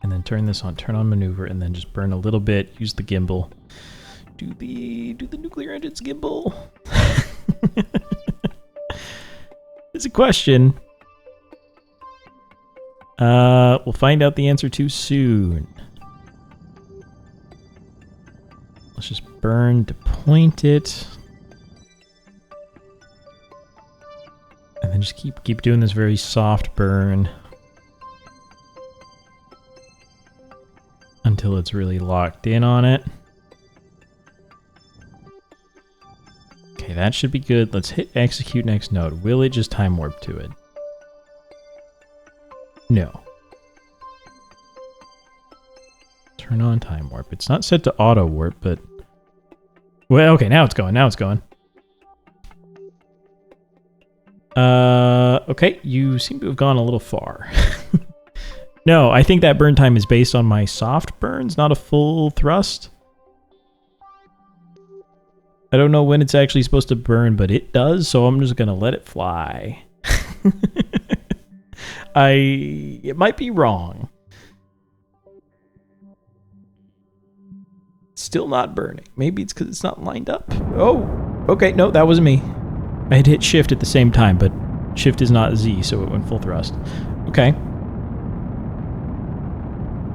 And then turn this on, turn on maneuver, and then just burn a little bit. Use the gimbal. Do the nuclear engines gimbal. It's a question. We'll find out the answer too soon. Let's just burn to point it. And then just keep doing this very soft burn until it's really locked in on it. Okay, that should be good. Let's hit execute next node. Will it just time warp to it? No. Turn on time warp. It's not set to auto warp, but... Well, okay, now it's going. Now it's going. Okay, you seem to have gone a little far. No, I think that burn time is based on my soft burns, not a full thrust. I don't know when it's actually supposed to burn, but it does, so I'm just gonna let it fly. It might be wrong. Still not burning. Maybe it's because it's not lined up. Oh, okay, no, that wasn't me. I had hit shift at the same time, but shift is not Z, so it went full thrust. Okay.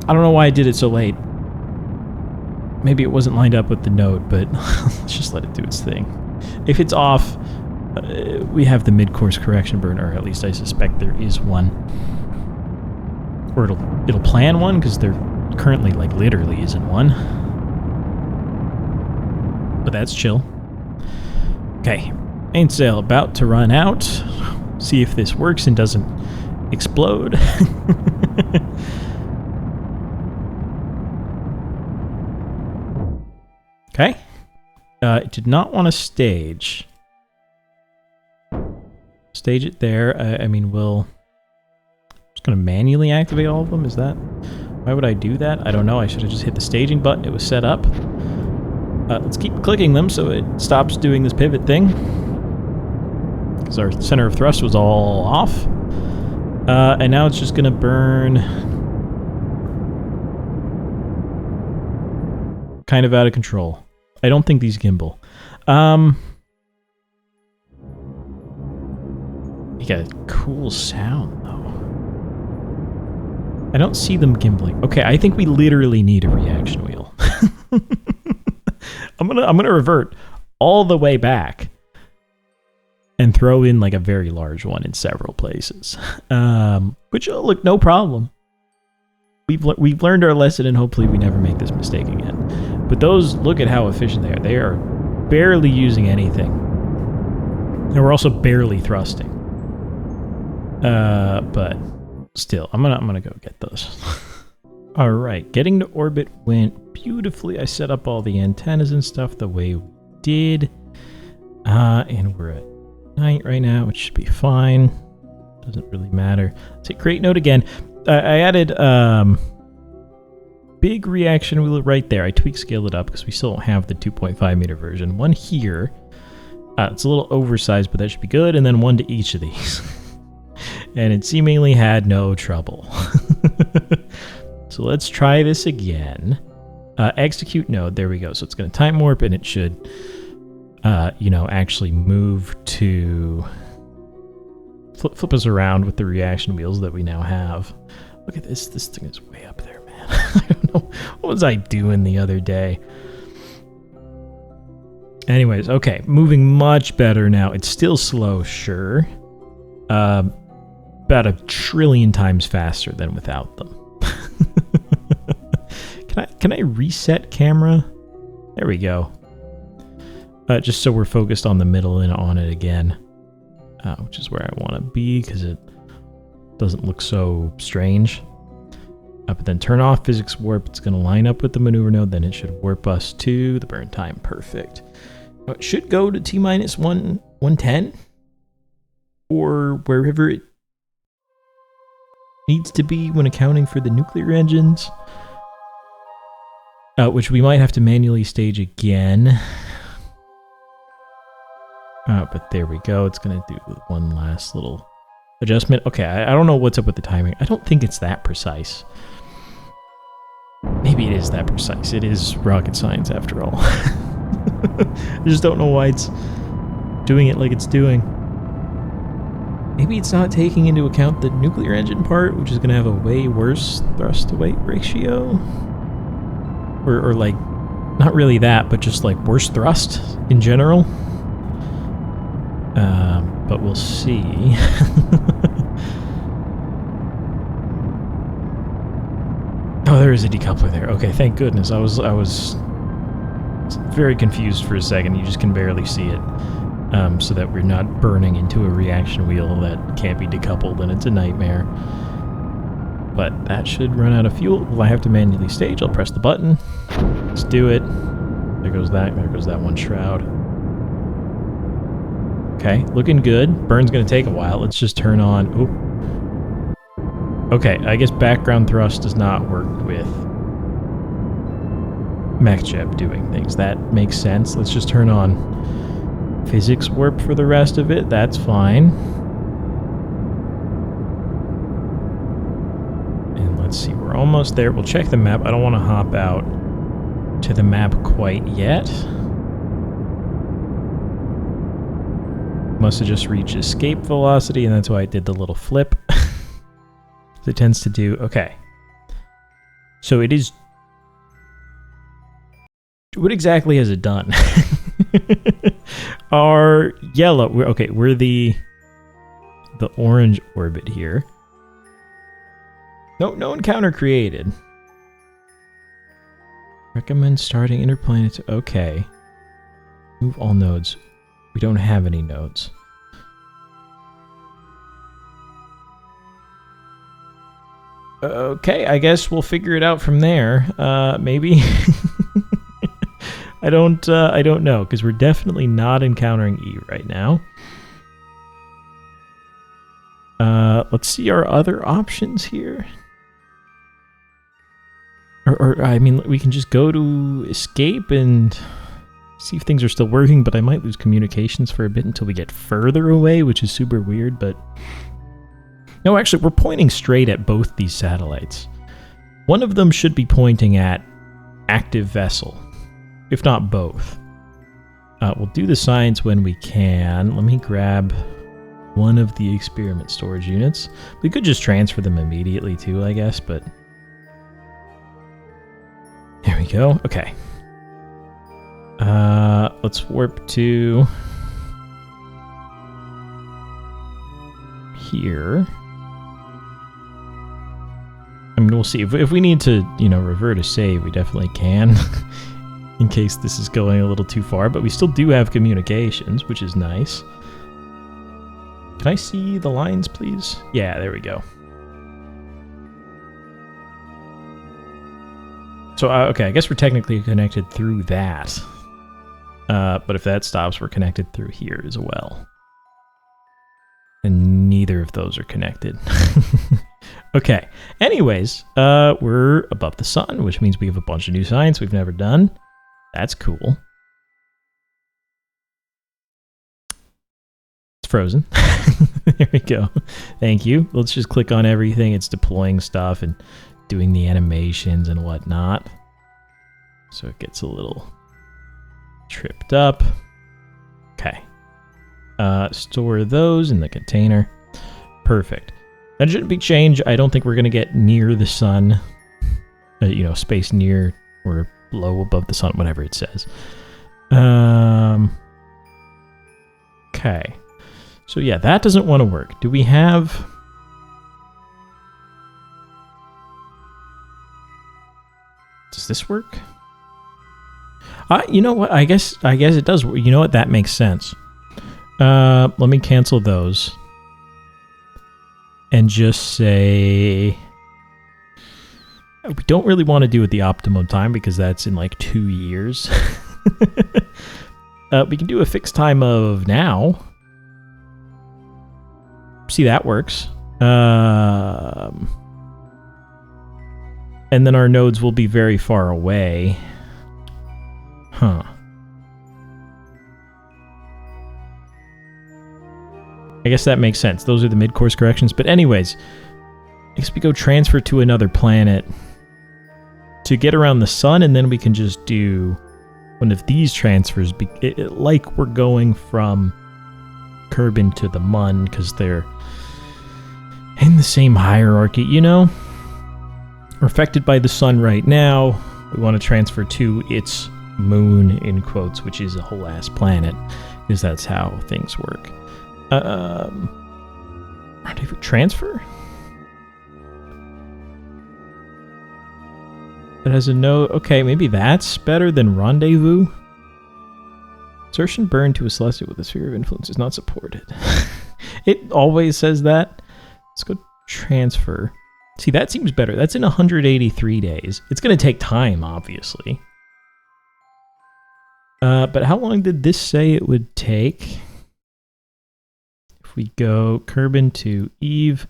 I don't know why I did it so late. Maybe it wasn't lined up with the node, but let's just let it do its thing. If it's off, we have the mid-course correction burn, or at least I suspect there is one. Or it'll plan one, because there currently, like, literally isn't one. But that's chill. Okay. Mainsail about to run out. See if this works and doesn't explode. Okay. It did not want to stage. Stage it there. I mean, we'll... just going to manually activate all of them? Is that... Why would I do that? I don't know. I should have just hit the staging button. It was set up. Let's keep clicking them so it stops doing this pivot thing. Because our center of thrust was all off. And now it's just going to burn... kind of out of control. I don't think these gimbal. You got a cool sound, though. I don't see them gimbling. Okay, I think we literally need a reaction wheel. I'm gonna revert all the way back and throw in like a very large one in several places. Which, look, no problem. We've learned our lesson, and hopefully we never make this mistake again. But those, look at how efficient they are. They are barely using anything. And we're also barely thrusting. But still, I'm gonna go get those. All right, getting to orbit went beautifully. I set up all the antennas and stuff the way we did. And we're at night right now, which should be fine. Doesn't really matter. Let's hit create node again. I added big reaction wheel right there. I tweak scaled it up because we still don't have the 2.5 meter version. One here. It's a little oversized, but that should be good. And then one to each of these. And it seemingly had no trouble. So let's try this again. Execute node. There we go. So it's going to time warp, and it should, actually move to... Flip us around with the reaction wheels that we now have. Look at this. This thing is way up there, man. I don't know. What was I doing the other day? Anyways, okay. Moving much better now. It's still slow, sure. About 1 trillion times faster than without them. Can I reset camera? There we go. Just so we're focused on the middle and on it again. Which is where I want to be because it doesn't look so strange. But then turn off physics warp. It's going to line up with the maneuver node. Then it should warp us to the burn time. Perfect. It should go to T-minus 110 or wherever it needs to be when accounting for the nuclear engines. Which we might have to manually stage again. But there we go. It's going to do one last little adjustment. Okay, I don't know what's up with the timing. I don't think it's that precise. Maybe it is that precise. It is rocket science after all. I just don't know why it's doing it like it's doing. Maybe it's not taking into account the nuclear engine part, which is going to have a way worse thrust-to-weight ratio. Or like, not really that, but just like worse thrust in general. But we'll see. Oh, there is a decoupler there. Okay, thank goodness. I was very confused for a second. You just can barely see it. So that we're not burning into a reaction wheel that can't be decoupled, and it's a nightmare. But that should run out of fuel. Will I have to manually stage? I'll press the button. Let's do it. There goes that one shroud. Okay, looking good. Burn's gonna take a while. Let's just turn on... Ooh. Okay, I guess background thrust does not work with MechJeb doing things. That makes sense. Let's just turn on physics warp for the rest of it. That's fine. And let's see, we're almost there. We'll check the map. I don't want to hop out to the map quite yet. Must have just reached escape velocity, and that's why I did the little flip. It tends to do. Okay. So it is... What exactly has it done? Our yellow... we're the orange orbit here. No encounter created. Recommend starting Interplanetary. Okay. Move all nodes. We don't have any nodes. Okay, I guess we'll figure it out from there. Maybe. I don't know, because we're definitely not encountering E right now. Let's see our other options here. Or I mean, we can just go to escape and see if things are still working, but I might lose communications for a bit until we get further away, which is super weird, but... No, actually, we're pointing straight at both these satellites. One of them should be pointing at active vessel, if not both. We'll do the science when we can. Let me grab one of the experiment storage units. We could just transfer them immediately too, I guess, but... There we go. Okay. Let's warp to... here. I mean, we'll see. If we need to, revert a save, we definitely can. In case this is going a little too far. But we still do have communications, which is nice. Can I see the lines, please? Yeah, there we go. So, okay, I guess we're technically connected through that. But if that stops, we're connected through here as well. And neither of those are connected. Okay. Anyways, we're above the sun, which means we have a bunch of new science we've never done. That's cool. It's frozen. There we go. Thank you. Let's just click on everything. It's deploying stuff and doing the animations and whatnot. So it gets a little tripped up. Okay. Store those in the container. Perfect. That shouldn't be changed. I don't think we're going to get near the sun. Space near or low above the sun, whatever it says. Okay. So yeah, that doesn't want to work. Do we have... Does this work? You know what? I guess it does. You know what? That makes sense. Let me cancel those. And just say... We don't really want to do it the optimum time because that's in like 2 years. We can do a fixed time of now. See, that works. And then our nodes will be very far away. Huh. I guess that makes sense. Those are the mid-course corrections. But anyways, I guess we go transfer to another planet to get around the sun, and then we can just do one of these transfers, like we're going from Kerbin to the Mun, because they're in the same hierarchy, We're affected by the sun right now. We want to transfer to its moon, in quotes, which is a whole ass planet, because that's how things work. Rendezvous transfer? It has a no... Okay, maybe that's better than rendezvous? Insertion burn to a celestial with a sphere of influence is not supported. It always says that. Let's go transfer. See, that seems better. That's in 183 days. It's going to take time, obviously. But how long did this say it would take? If we go Kerbin to Eve,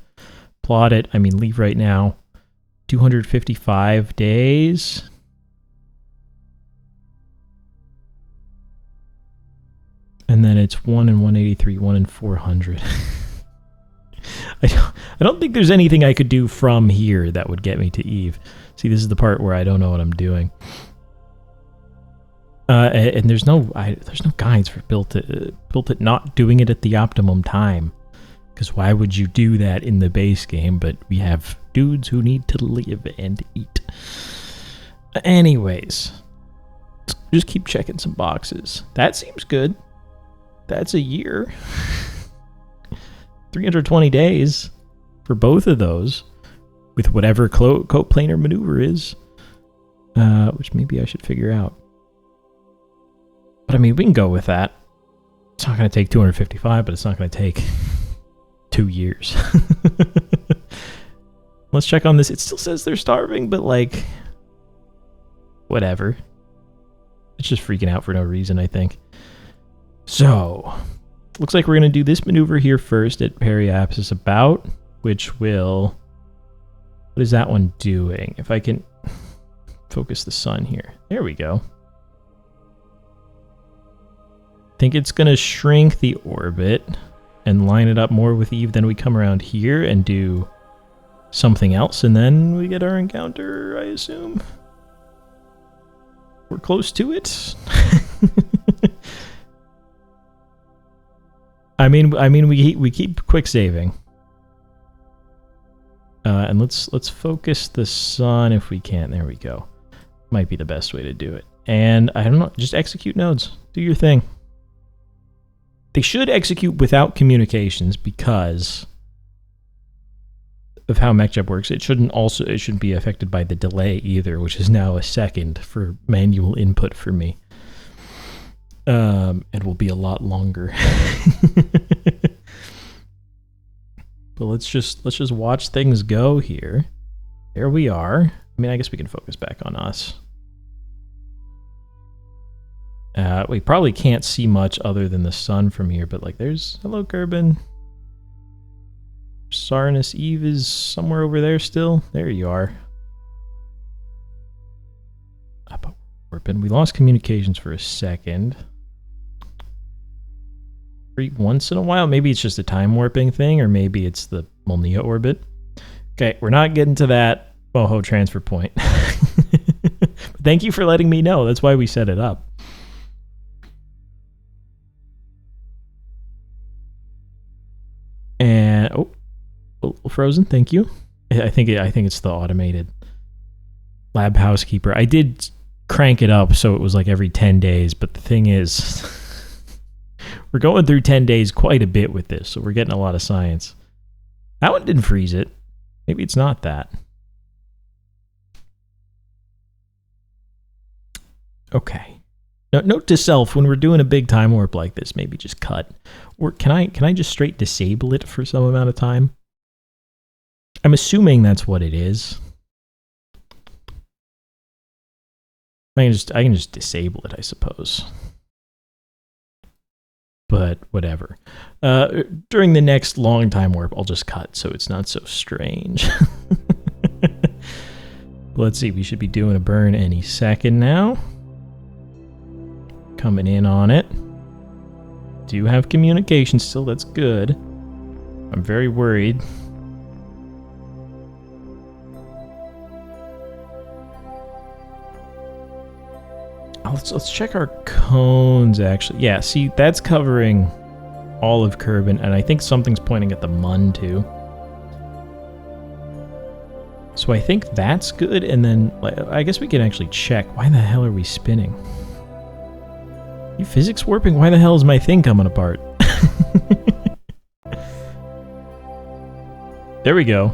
plot it, I mean leave right now, 255 days. And then it's 1 in 183, 1 in 400. I don't think there's anything I could do from here that would get me to Eve. See, this is the part where I don't know what I'm doing. And there's no guides for built it not doing it at the optimum time. Because why would you do that in the base game? But we have dudes who need to live and eat. Anyways, just keep checking some boxes. That seems good. That's a year. 320 days for both of those with whatever coplanar maneuver is, which maybe I should figure out. But I mean, we can go with that. It's not going to take 255, but it's not going to take 2 years. Let's check on this. It still says they're starving, but like, whatever. It's just freaking out for no reason, I think. So, looks like we're going to do this maneuver here first at Periapsis About, which will... What is that one doing? If I can focus the sun here. There we go. I think it's going to shrink the orbit and line it up more with Eve. Then we come around here and do something else, and then we get our encounter, I assume. We're close to it. I mean, we keep quick saving, and let's focus the sun if we can. There we go. Might be the best way to do it. And I don't know, just execute nodes. Do your thing. They should execute without communications because of how MechJeb works. It shouldn't be affected by the delay either, which is now a second for manual input for me. It will be a lot longer. But let's just watch things go here. There we are. I mean, I guess we can focus back on us. We probably can't see much other than the sun from here, but like there's... Hello, Kerbin. Sarnus Eve is somewhere over there still. There you are. We lost communications for a second. Once in a while, maybe it's just a time warping thing, or maybe it's the Molnia orbit. Okay, we're not getting to that boho transfer point. Thank you for letting me know. That's why we set it up. And oh, frozen. Thank you. I think it's the automated lab housekeeper. I did crank it up so it was like every 10 days, but the thing is, we're going through 10 days quite a bit with this, so we're getting a lot of science. That one didn't freeze it. Maybe it's not that. Okay. Now, note to self, when we're doing a big time warp like this, maybe just cut. Or can I just straight disable it for some amount of time? I'm assuming that's what it is. I can just disable it, I suppose. But whatever. During the next long time warp, I'll just cut so it's not so strange. Let's see, we should be doing a burn any second now. Coming in on it. Do have communication still, that's good. I'm very worried. Let's check our cones, actually. Yeah, see, that's covering all of Kerbin, and I think something's pointing at the Mun, too. So I think that's good, and then I guess we can actually check. Why the hell are we spinning? You physics warping? Why the hell is my thing coming apart? There we go.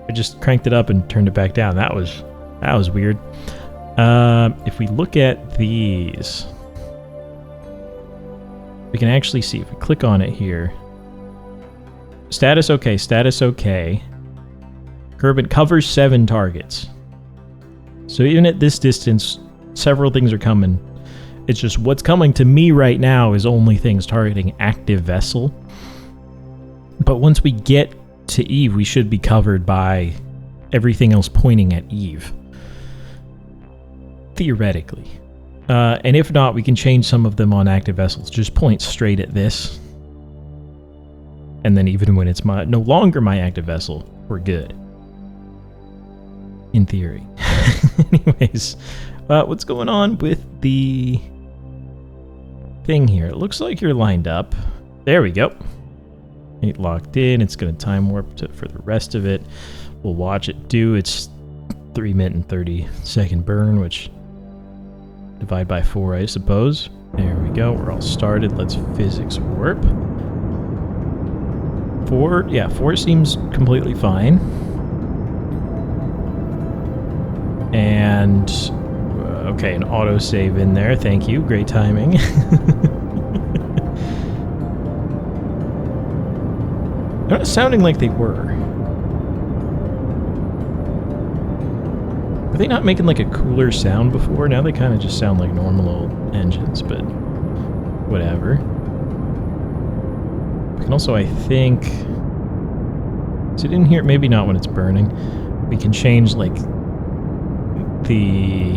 I just cranked it up and turned it back down. That was weird. If we look at these, we can actually see if we click on it here. Status okay, status okay. Kerbin covers 7 targets. So even at this distance, several things are coming. It's just what's coming to me right now is only things targeting active vessel. But once we get to Eve, we should be covered by everything else pointing at Eve. Theoretically. And if not, we can change some of them on active vessels. Just point straight at this. And then even when it's no longer my active vessel, we're good. In theory. Anyways, what's going on with the thing here? It looks like you're lined up. There we go. Ain't locked in. It's going to time warp for the rest of it. We'll watch it do its 3-minute and 30-second burn, which divide by 4, I suppose. There we go. We're all started. Let's physics warp. 4 seems completely fine. And okay, an autosave in there. Thank you. Great timing. They're not sounding like they were. Were they not making like a cooler sound before? Now they kind of just sound like normal old engines, but whatever. We can also, I think... Is it in here? Maybe not when it's burning. We can change like the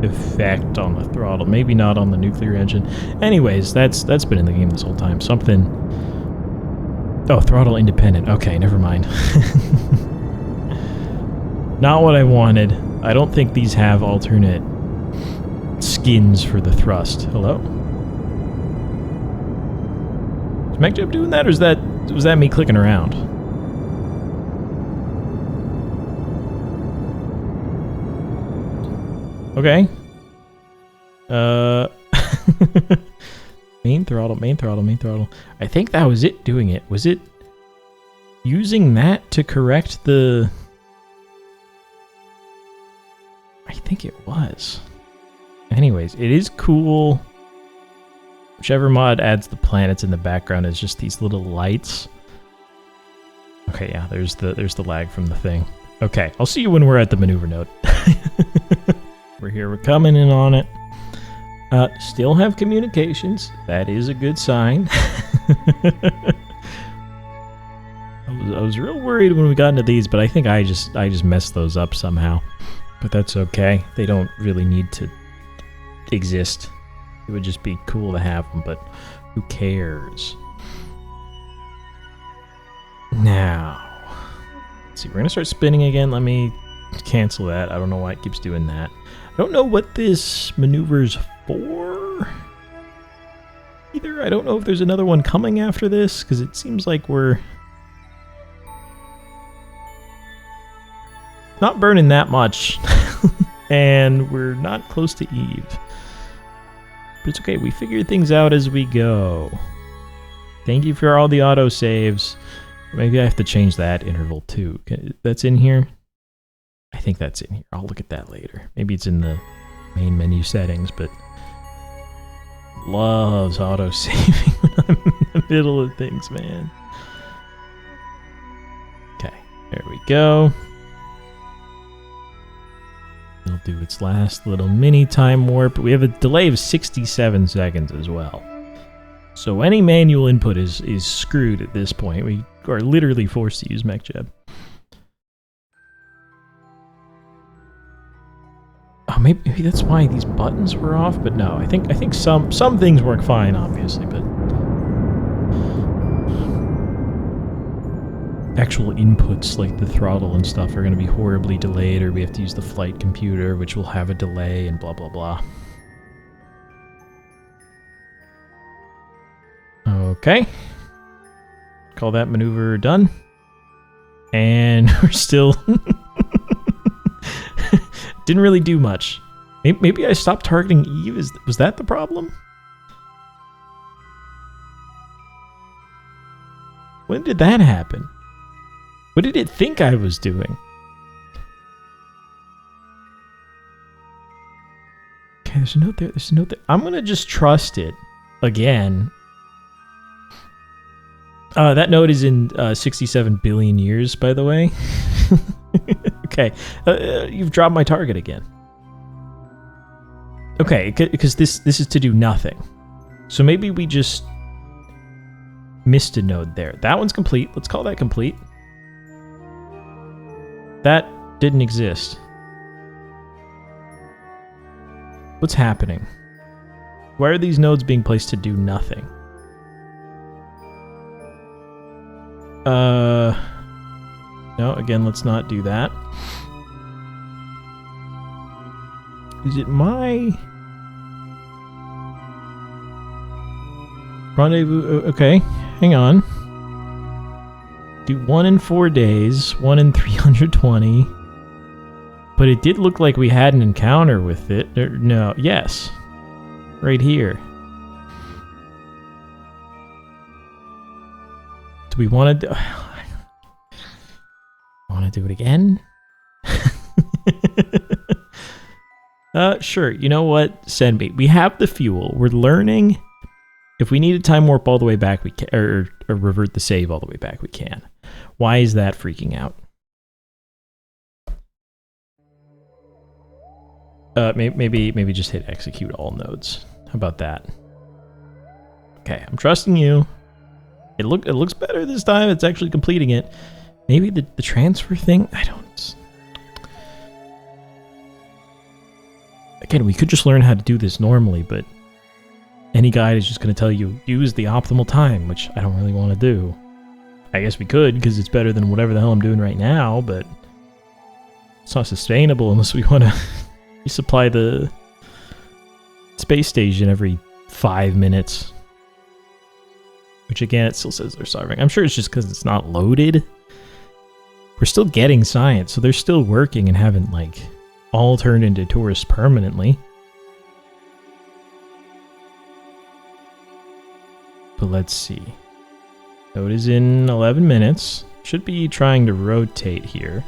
effect on the throttle. Maybe not on the nuclear engine. Anyways, that's been in the game this whole time. Something... Oh, throttle independent. Okay, never mind. Not what I wanted. I don't think these have alternate skins for the thrust. Hello? Is MechJeb doing that, or was that me clicking around? Okay. Main throttle, main throttle, main throttle. I think that was it doing it. Was it using that to correct the... I think it was. Anyways, it is cool. Whichever mod adds the planets in the background is just these little lights. Okay, yeah, there's the lag from the thing. Okay, I'll see you when we're at the maneuver node. We're here, we're coming in on it. Still have communications. That is a good sign. I was real worried when we got into these, but I think I just messed those up somehow. But that's okay. They don't really need to exist. It would just be cool to have them, but who cares? Now, let's see. We're gonna start spinning again. Let me cancel that. I don't know why it keeps doing that. I don't know what this maneuver's for. Either. I don't know if there's another one coming after this, because it seems like we're not burning that much. And we're not close to Eve. But it's okay, we figure things out as we go. Thank you for all the autosaves. Maybe I have to change that interval too. That's in here? I think that's in here. I'll look at that later. Maybe it's in the main menu settings, but loves auto-saving when I'm in the middle of things, man. Okay, there we go. It'll do its last little mini time warp. We have a delay of 67 seconds as well. So any manual input is screwed at this point. We are literally forced to use MechJeb. Oh, maybe that's why these buttons were off, but no, I think some things work fine, obviously, but actual inputs like the throttle and stuff are going to be horribly delayed, or we have to use the flight computer, which will have a delay, and blah blah blah. Okay. Call that maneuver done. And we're still... Didn't really do much. Maybe I stopped targeting Eve? Was that the problem? When did that happen? What did it think I was doing? Okay, there's a note there. There's a note there. I'm going to just trust it again That node is in 67 billion years, by the way. Okay, you've dropped my target again. Okay, because this is to do nothing. So maybe we just missed a node there. That one's complete. Let's call that complete. That didn't exist. What's happening? Why are these nodes being placed to do nothing? No, again, let's not do that. Is it my rendezvous? Okay, hang on. Do 1 in 4 days, 1 in 320. But it did look like we had an encounter with it. No, yes. Right here. Do we want to do... Want to do it again? Sure. You know what? Send me. We have the fuel. We're learning. If we need to time warp all the way back, we can, or revert the save all the way back, we can. Why is that freaking out? Maybe just hit execute all nodes. How about that? Okay, I'm trusting you. It looks better this time. It's actually completing it. Maybe the transfer thing? I don't... Again, we could just learn how to do this normally, but any guide is just going to tell you, use the optimal time, which I don't really want to do. I guess we could, because it's better than whatever the hell I'm doing right now, but it's not sustainable unless we want to resupply the space station every 5 minutes. Which again, it still says they're starving. I'm sure it's just because it's not loaded. We're still getting science, so they're still working and haven't, like, all turned into tourists permanently. But let's see. Node is in 11 minutes. Should be trying to rotate here.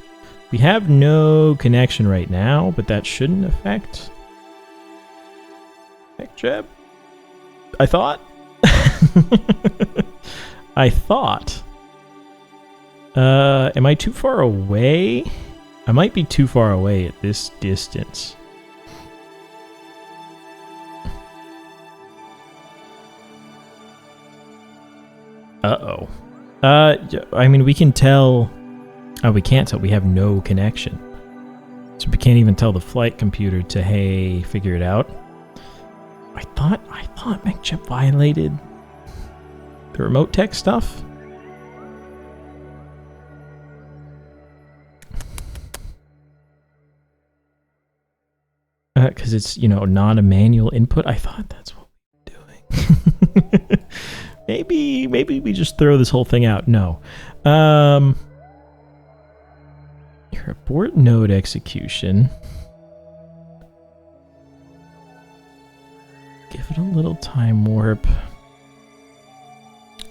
We have no connection right now, but that shouldn't affect... Jeb? I thought? I thought. Am I too far away? I might be too far away at this distance. Uh-oh. I mean, we can tell... Oh, we can't tell. We have no connection. So we can't even tell the flight computer to, hey, figure it out. I thought MechChip violated the RemoteTech stuff. Because it's, you know, not a manual input. I thought that's what we were doing. maybe we just throw this whole thing out. No. Your abort node execution. Give it a little time warp.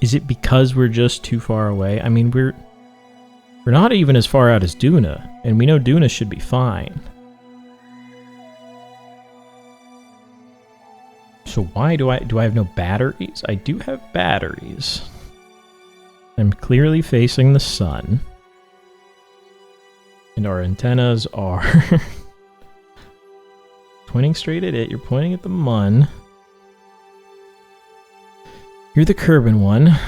Is it because we're just too far away? I mean, we're not even as far out as Duna, and we know Duna should be fine. So why do I have no batteries? I do have batteries. I'm clearly facing the sun. And our antennas are pointing straight at it. You're pointing at the Mun. You're the Kerbin one.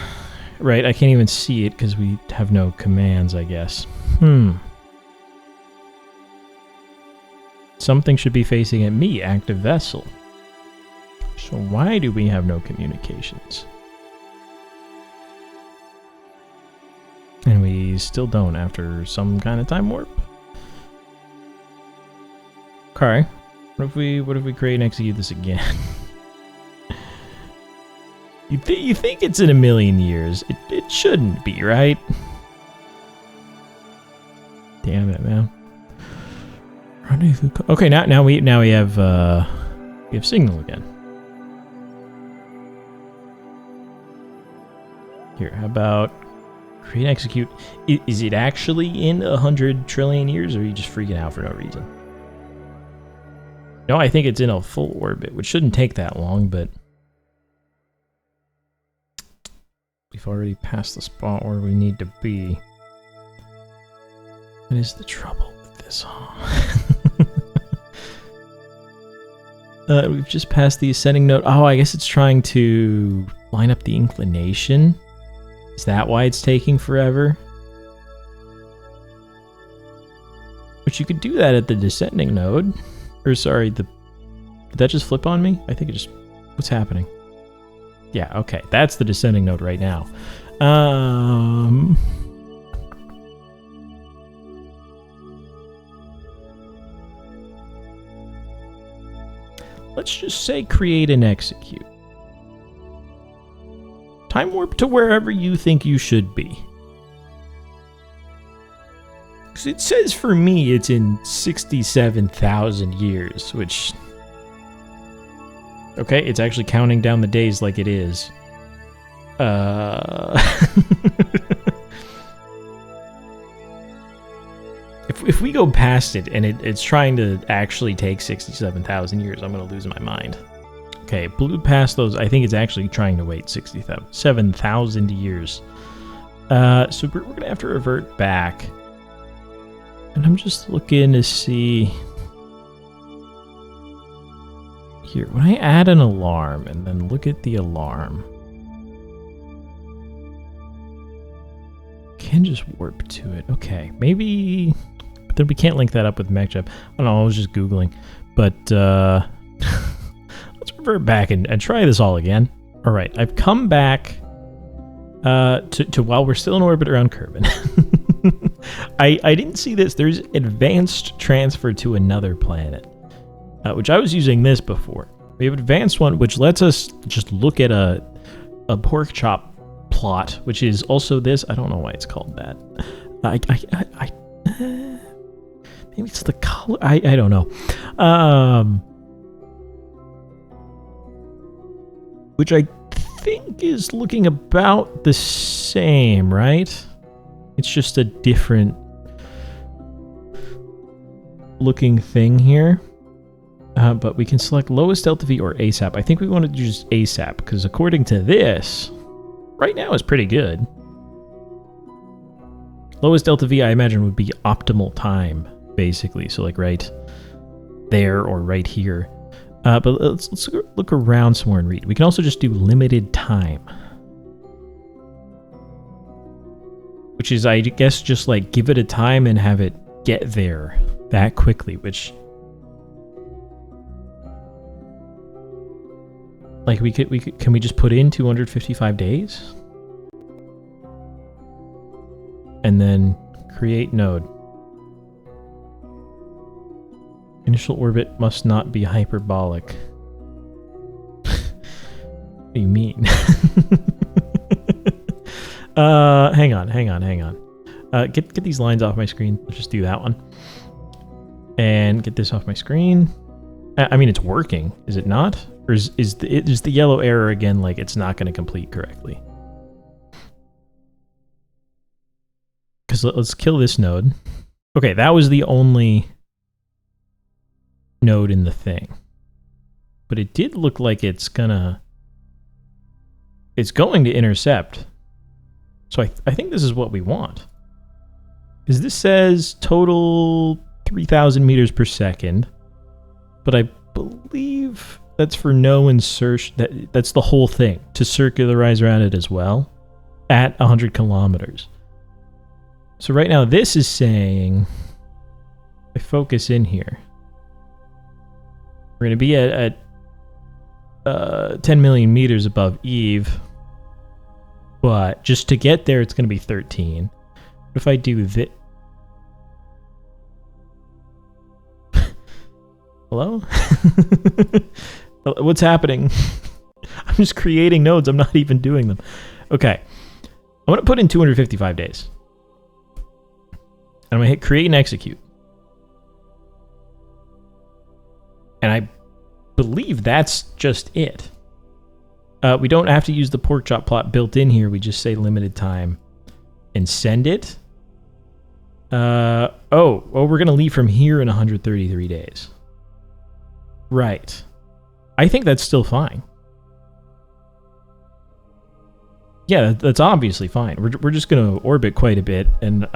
Right, I can't even see it because we have no commands, I guess. Something should be facing at me, active vessel. So why do we have no communications? And we still don't after some kind of time warp. Okay. What if we create and execute this again? You think it's in a million years. It shouldn't be, right? Damn it, man. Okay, now we have signal again. Here, how about create and execute? Is it actually in 100 trillion years, or are you just freaking out for no reason? No, I think it's in a full orbit, which shouldn't take that long, but we We've already passed the spot where we need to be. What is the trouble with this? We've just passed the ascending node. Oh, I guess it's trying to line up the inclination. Is that why it's taking forever? But you could do that at the descending node. Or sorry, did that just flip on me? I think it just... What's happening? Yeah, okay. That's the descending node right now. Let's just say create and execute. Time warp to wherever you think you should be. Because it says for me it's in 67,000 years, which... Okay, it's actually counting down the days like it is. If we go past it and it's trying to actually take 67,000 years, I'm going to lose my mind. Okay, blew past those. I think it's actually trying to wait 67,000 years. So we're going to have to revert back. And I'm just looking to see... Here, when I add an alarm and then look at the alarm, can just warp to it. Okay, maybe... But then we can't link that up with MechJeb. I don't know, I was just Googling. But let's revert back and try this all again. All right, I've come back to while we're still in orbit around Kerbin. I didn't see this. There's advanced transfer to another planet, which I was using this before. We have advanced one, which lets us just look at a pork chop plot, which is also this. I don't know why it's called that. Maybe it's the color. I don't know. Which I think is looking about the same, right? It's just a different looking thing here. But we can select lowest delta V or ASAP. I think we want to use ASAP because according to this, right now is pretty good. Lowest delta V, I imagine, would be optimal time, basically. So like right there or right here. But let's look around somewhere and read. We can also just do limited time. Which is, I guess, just like give it a time and have it get there that quickly, which... Like can we just put in 255 days? And then create node. Initial orbit must not be hyperbolic. What do you mean? Hang on. Get these lines off my screen. Let's just do that one. And get this off my screen. I mean, it's working. Is it not? Or is the yellow error again, like it's not going to complete correctly? Because let's kill this node. Okay, that was the only node in the thing. But it did look like it's going to intercept. So I think this is what we want. Because this says total 3,000 meters per second. But I believe that's for no insertion. That's the whole thing, to circularize around it as well at 100 kilometers. So right now this is saying, if I focus in here, we're going to be at 10 million meters above Eve, but just to get there it's going to be 13. What if I do this? Hello? What's happening? I'm just creating nodes. I'm not even doing them. Okay. I'm going to put in 255 days. And I'm going to hit create and execute. And I believe that's just it. We don't have to use the pork chop plot built in here. We just say limited time and send it. We're going to leave from here in 133 days. Right. I think that's still fine. Yeah, that's obviously fine. We're just going to orbit quite a bit, and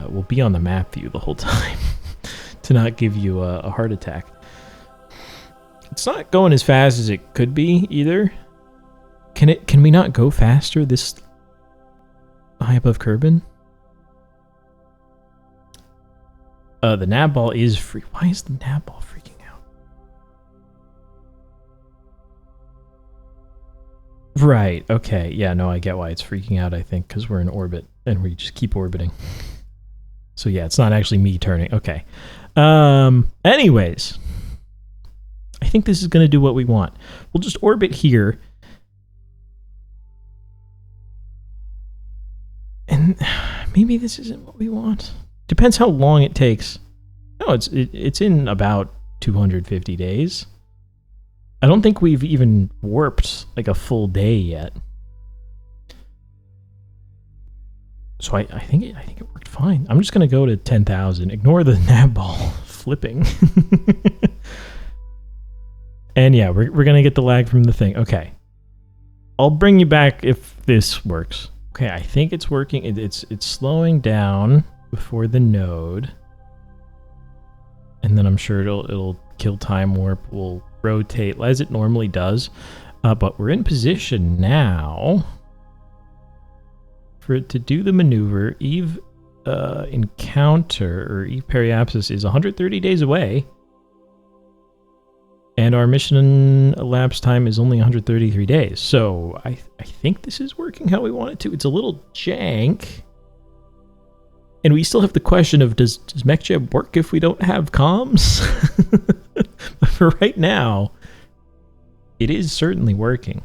we'll be on the map view the whole time to not give you a heart attack. It's not going as fast as it could be either. Can we not go faster this high above Kerbin? The nav ball is free. Why is the nav ball freaking out? Right, okay. Yeah, no, I get why it's freaking out, I think, because we're in orbit and we just keep orbiting. So yeah, it's not actually me turning. Okay. Anyways, I think this is going to do what we want. We'll just orbit here. And maybe this isn't what we want. Depends how long it takes. No, it's in about 250 days. I don't think we've even warped like a full day yet. So I think it worked fine. I'm just gonna go to 10,000. Ignore the nav ball flipping. And yeah, we're gonna get the lag from the thing. Okay. I'll bring you back if this works. Okay, I think it's working. It's slowing down before the node. And then I'm sure it'll kill time warp. We'll rotate as it normally does. But we're in position now for it to do the maneuver. Eve encounter, or Eve periapsis, is 130 days away. And our mission elapsed time is only 133 days. So I think this is working how we want it to. It's a little jank. And we still have the question of, does MechJeb work if we don't have comms? But for right now, it is certainly working.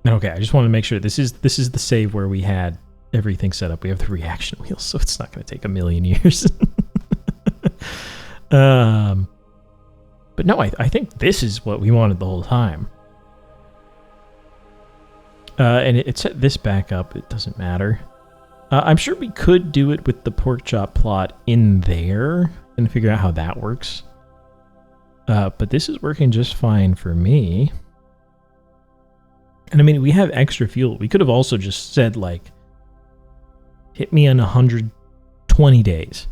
Okay, I just want to make sure this is the save where we had everything set up. We have the reaction wheels, so it's not going to take a million years. But no, I think this is what we wanted the whole time. And it set this back up. It doesn't matter. I'm sure we could do it with the pork chop plot in there and figure out how that works. But this is working just fine for me. And I mean, we have extra fuel. We could have also just said, like, hit me in 120 days.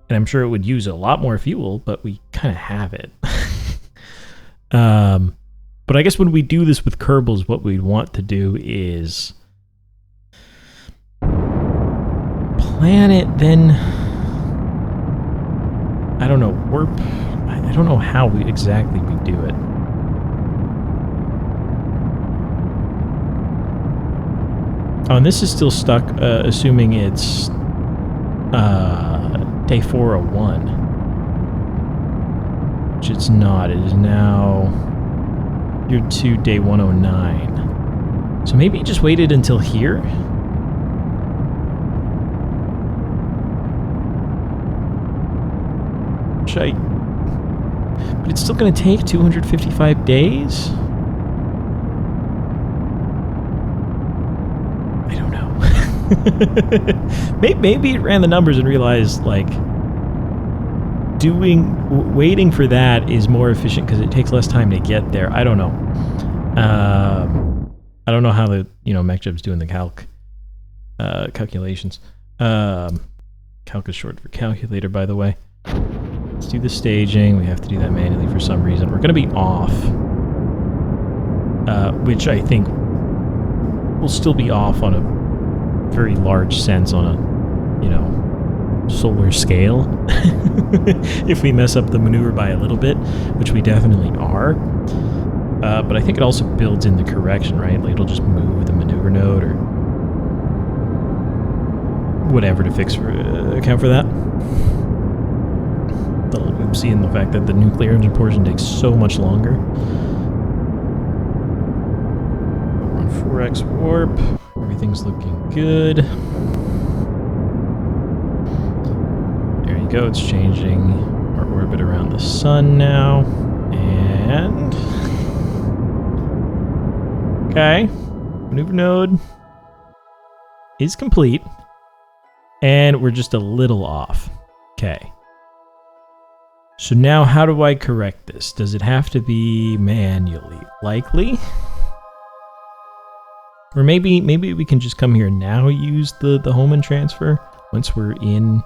And I'm sure it would use a lot more fuel, but we kind of have it. But I guess when we do this with Kerbals, what we'd want to do is plan it, then I don't know, warp. I don't know how exactly we do it. Oh, and this is still stuck, assuming it's day 401, which it's not. It is now year 2, day 109. So maybe it just waited until here. But it's still going to take 255 days? I don't know. Maybe it ran the numbers and realized, like, waiting for that is more efficient because it takes less time to get there. I don't know. I don't know how the, MechJeb's doing the calculations. Calc is short for calculator, by the way. Let's do the staging. We have to do that manually for some reason. We're going to be off, which I think will still be off on a very large sense on a, solar scale. If we mess up the maneuver by a little bit, which we definitely are. But I think it also builds in the correction, right? Like, it'll just move the maneuver node or whatever to account for that. Little oopsie in the fact that the nuclear engine portion takes so much longer. We're on 4x warp. Everything's looking good. There you go. It's changing our orbit around the sun now. And okay, maneuver node is complete, and we're just a little off. Okay. So now how do I correct this? Does it have to be manually? Likely. Or maybe we can just come here and now use the home and transfer once we're in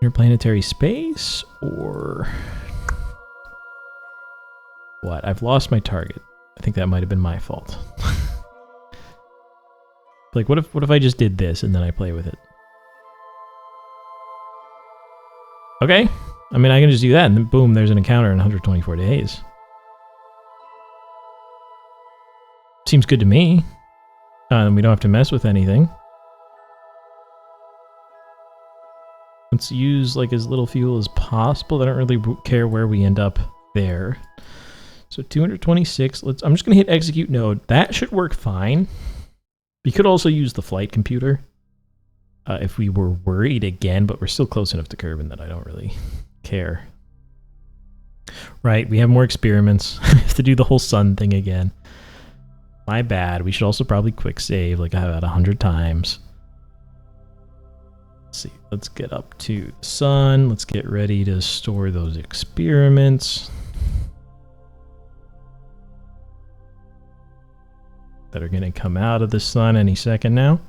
interplanetary space, or what? I've lost my target. I think that might have been my fault. Like, what if I just did this and then I play with it? Okay. I mean, I can just do that and then boom, there's an encounter in 124 days. Seems good to me. And we don't have to mess with anything. Let's use like as little fuel as possible. I don't really care where we end up there. So 226. I'm just gonna hit execute node. That should work fine. We could also use the flight computer if we were worried again, but we're still close enough to Kerbin that I don't really care. Right, we have more experiments. We have to do the whole sun thing again. My bad. We should also probably quick save like about 100 times. Let's see. Let's get up to the sun. Let's get ready to store those experiments that are going to come out of the sun any second now.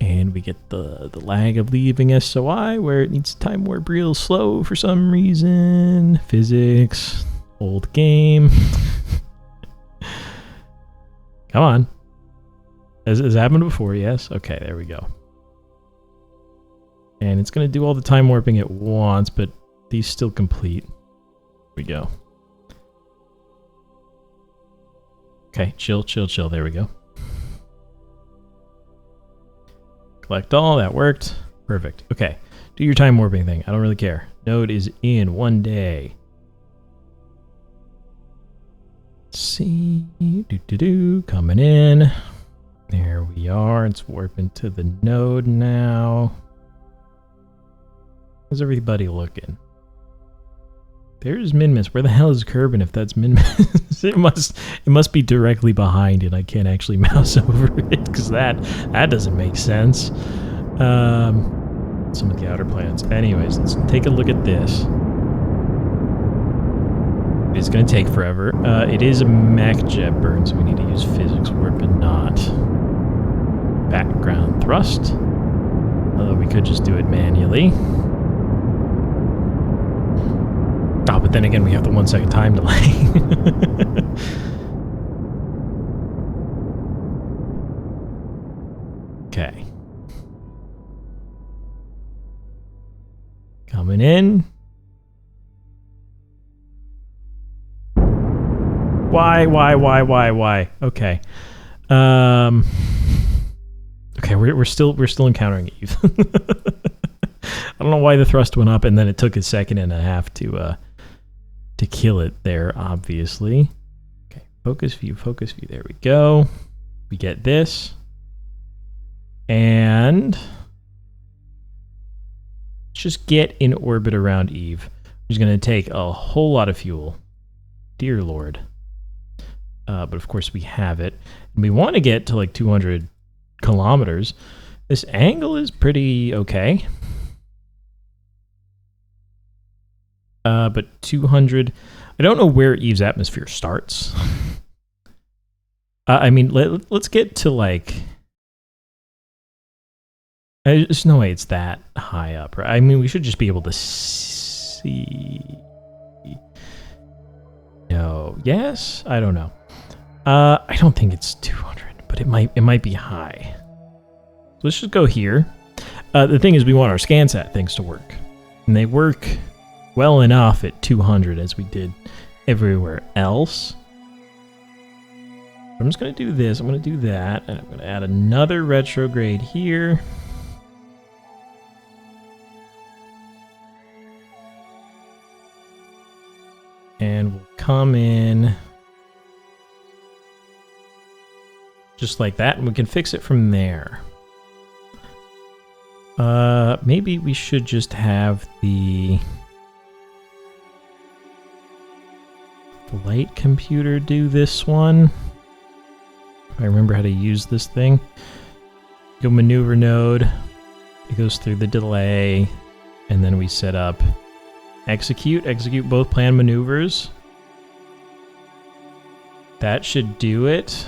And we get the lag of leaving SOI where it needs time warp real slow for some reason. Physics. Old game. Come on. Has happened before, yes? Okay, there we go. And it's going to do all the time warping at once, but these still complete. Here we go. Okay, chill. There we go. Collect all. That worked. Perfect. Okay, do your time warping thing. I don't really care. Node is in 1 day. Let's see. Coming in. There we are. It's warping to the node now. How's everybody looking? There's Minmus. Where the hell is Kerbin if that's Minmus? it must be directly behind it. I can't actually mouse over it because that doesn't make sense. Some of the outer planets. Anyways, let's take a look at this. It's going to take forever. It is a mech jet burn, so we need to use physics warp and not BackgroundThrust. Although we could just do it manually. Oh, but then again, we have the 1 second time delay. Okay. Coming in. Why? Okay. Okay, we're still encountering Eve. I don't know why the thrust went up and then it took a second and a half to kill it there, obviously. Okay, focus view, there we go. We get this. And let's just get in orbit around Eve, which is going to take a whole lot of fuel. Dear Lord. But of course we have it. And we want to get to like 200 kilometers. This angle is pretty okay. But 200... I don't know where Eve's atmosphere starts. I mean, let's get to like... There's no way it's that high up, right? I mean, we should just be able to see... No. Yes? I don't know. I don't think it's 200, but it might be high. So let's just go here. The thing is, we want our ScanSat things to work. And they work well enough at 200 as we did everywhere else. I'm just going to do this. I'm going to do that. And I'm going to add another retrograde here. And we'll come in just like that, and we can fix it from there. Maybe we should just have the flight computer do this one. If I remember how to use this thing. Go maneuver node. It goes through the delay, and then we set up execute both planned maneuvers. That should do it.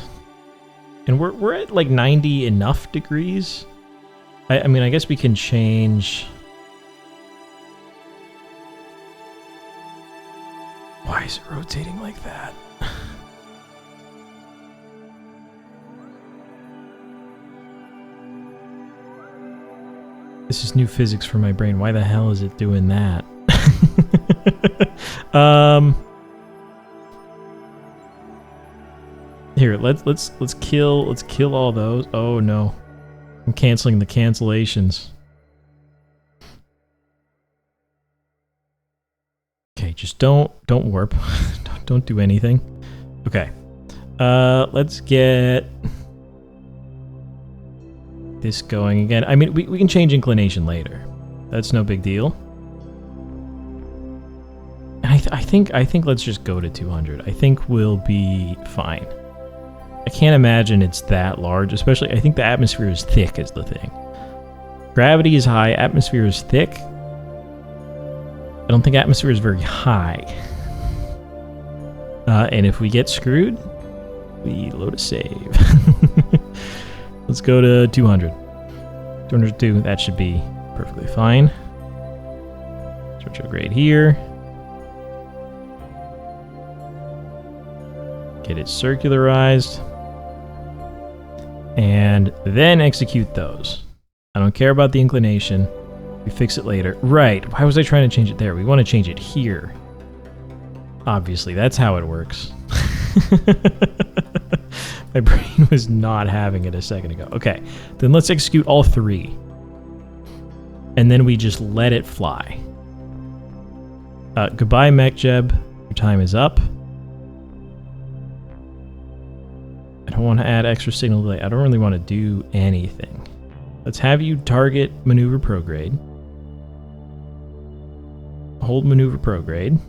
And we're at like 90 enough degrees. I mean, I guess we can change. Why is it rotating like that? This is new physics for my brain. Why the hell is it doing that? Here, let's kill all those. Oh no. I'm canceling the cancellations. Okay, just don't warp. don't do anything. Okay. Let's get this going again. I mean, we can change inclination later. That's no big deal. I think let's just go to 200. I think we'll be fine. I can't imagine it's that large, especially I think the atmosphere is thick is the thing. Gravity is high, atmosphere is thick. I don't think atmosphere is very high. And if we get screwed, we load a save. Let's go to 200. 202, that should be perfectly fine. Retrograde here. Get it circularized. And then execute those. I don't care about the inclination. We fix it later. Right, why was I trying to change it there? We want to change it here. Obviously, that's how it works. My brain was not having it a second ago. Okay, then let's execute all three. And then we just let it fly. Goodbye, MechJeb. Your time is up. I don't want to add extra signal delay. I don't really want to do anything. Let's have you target maneuver prograde. Hold maneuver prograde.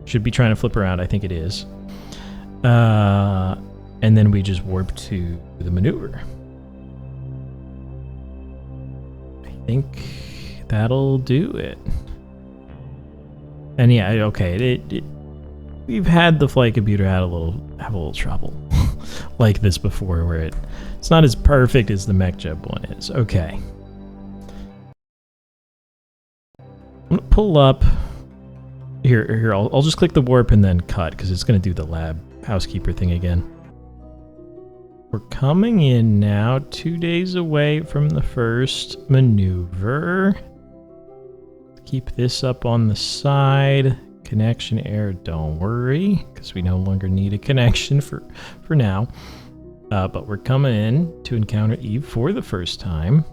Should be trying to flip around. I think it is. And then we just warp to the maneuver. I think that'll do it. And yeah, okay. We've had the flight computer have a little trouble like this before, where it's not as perfect as the MechJeb one is. Okay. I'm gonna pull up here. I'll just click the warp and then cut because it's gonna do the lab housekeeper thing again. We're coming in now, 2 days away from the first maneuver. Keep this up on the side. Connection error, don't worry, because we no longer need a connection for now. But we're coming in to encounter Eve for the first time.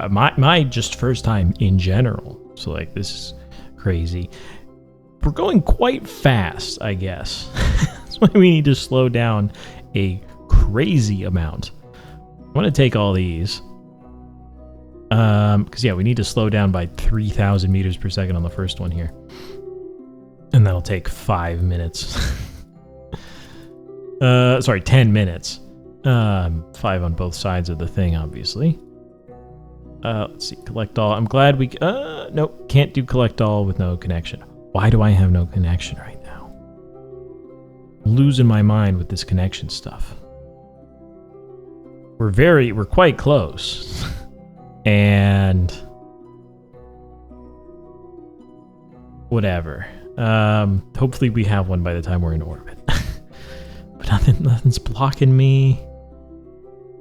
My just first time in general. So like, this is crazy. We're going quite fast, I guess. That's why we need to slow down a crazy amount. I'm gonna take all these. Because yeah, we need to slow down by 3,000 meters per second on the first one here. And that'll take 5 minutes. Sorry, 10 minutes. 5 on both sides of the thing, obviously. Let's see, collect all. I'm glad we... nope, can't do collect all with no connection. Why do I have no connection right now? I'm losing my mind with this connection stuff. We're quite close. And... whatever. Hopefully we have one by the time we're in orbit. But nothing's blocking me.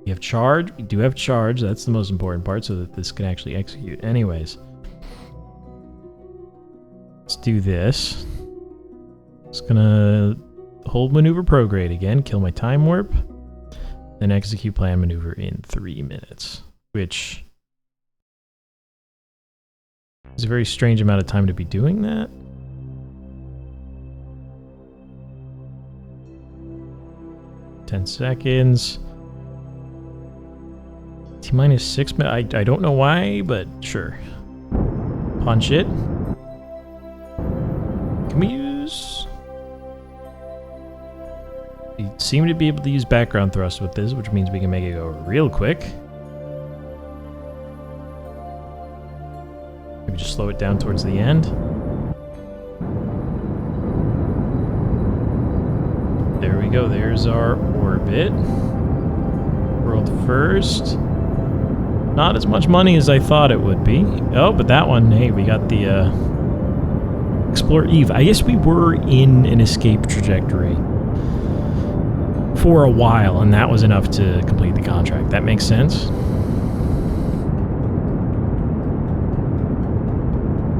We have charge. We do have charge. That's the most important part, so that this can actually execute. Anyways. Let's do this. Just gonna hold maneuver prograde again, kill my time warp, then execute plan maneuver in 3 minutes, which is a very strange amount of time to be doing that. Ten seconds. T-minus 6 minutes. I don't know why, but sure. Punch it. Can we use... We seem to be able to use BackgroundThrust with this, which means we can make it go real quick. Maybe just slow it down towards the end. go. There's our orbit. World first. Not as much money as I thought it would be. Oh, but that one, hey, we got the Explore Eve. I guess we were in an escape trajectory for a while, and that was enough to complete the contract. That makes sense.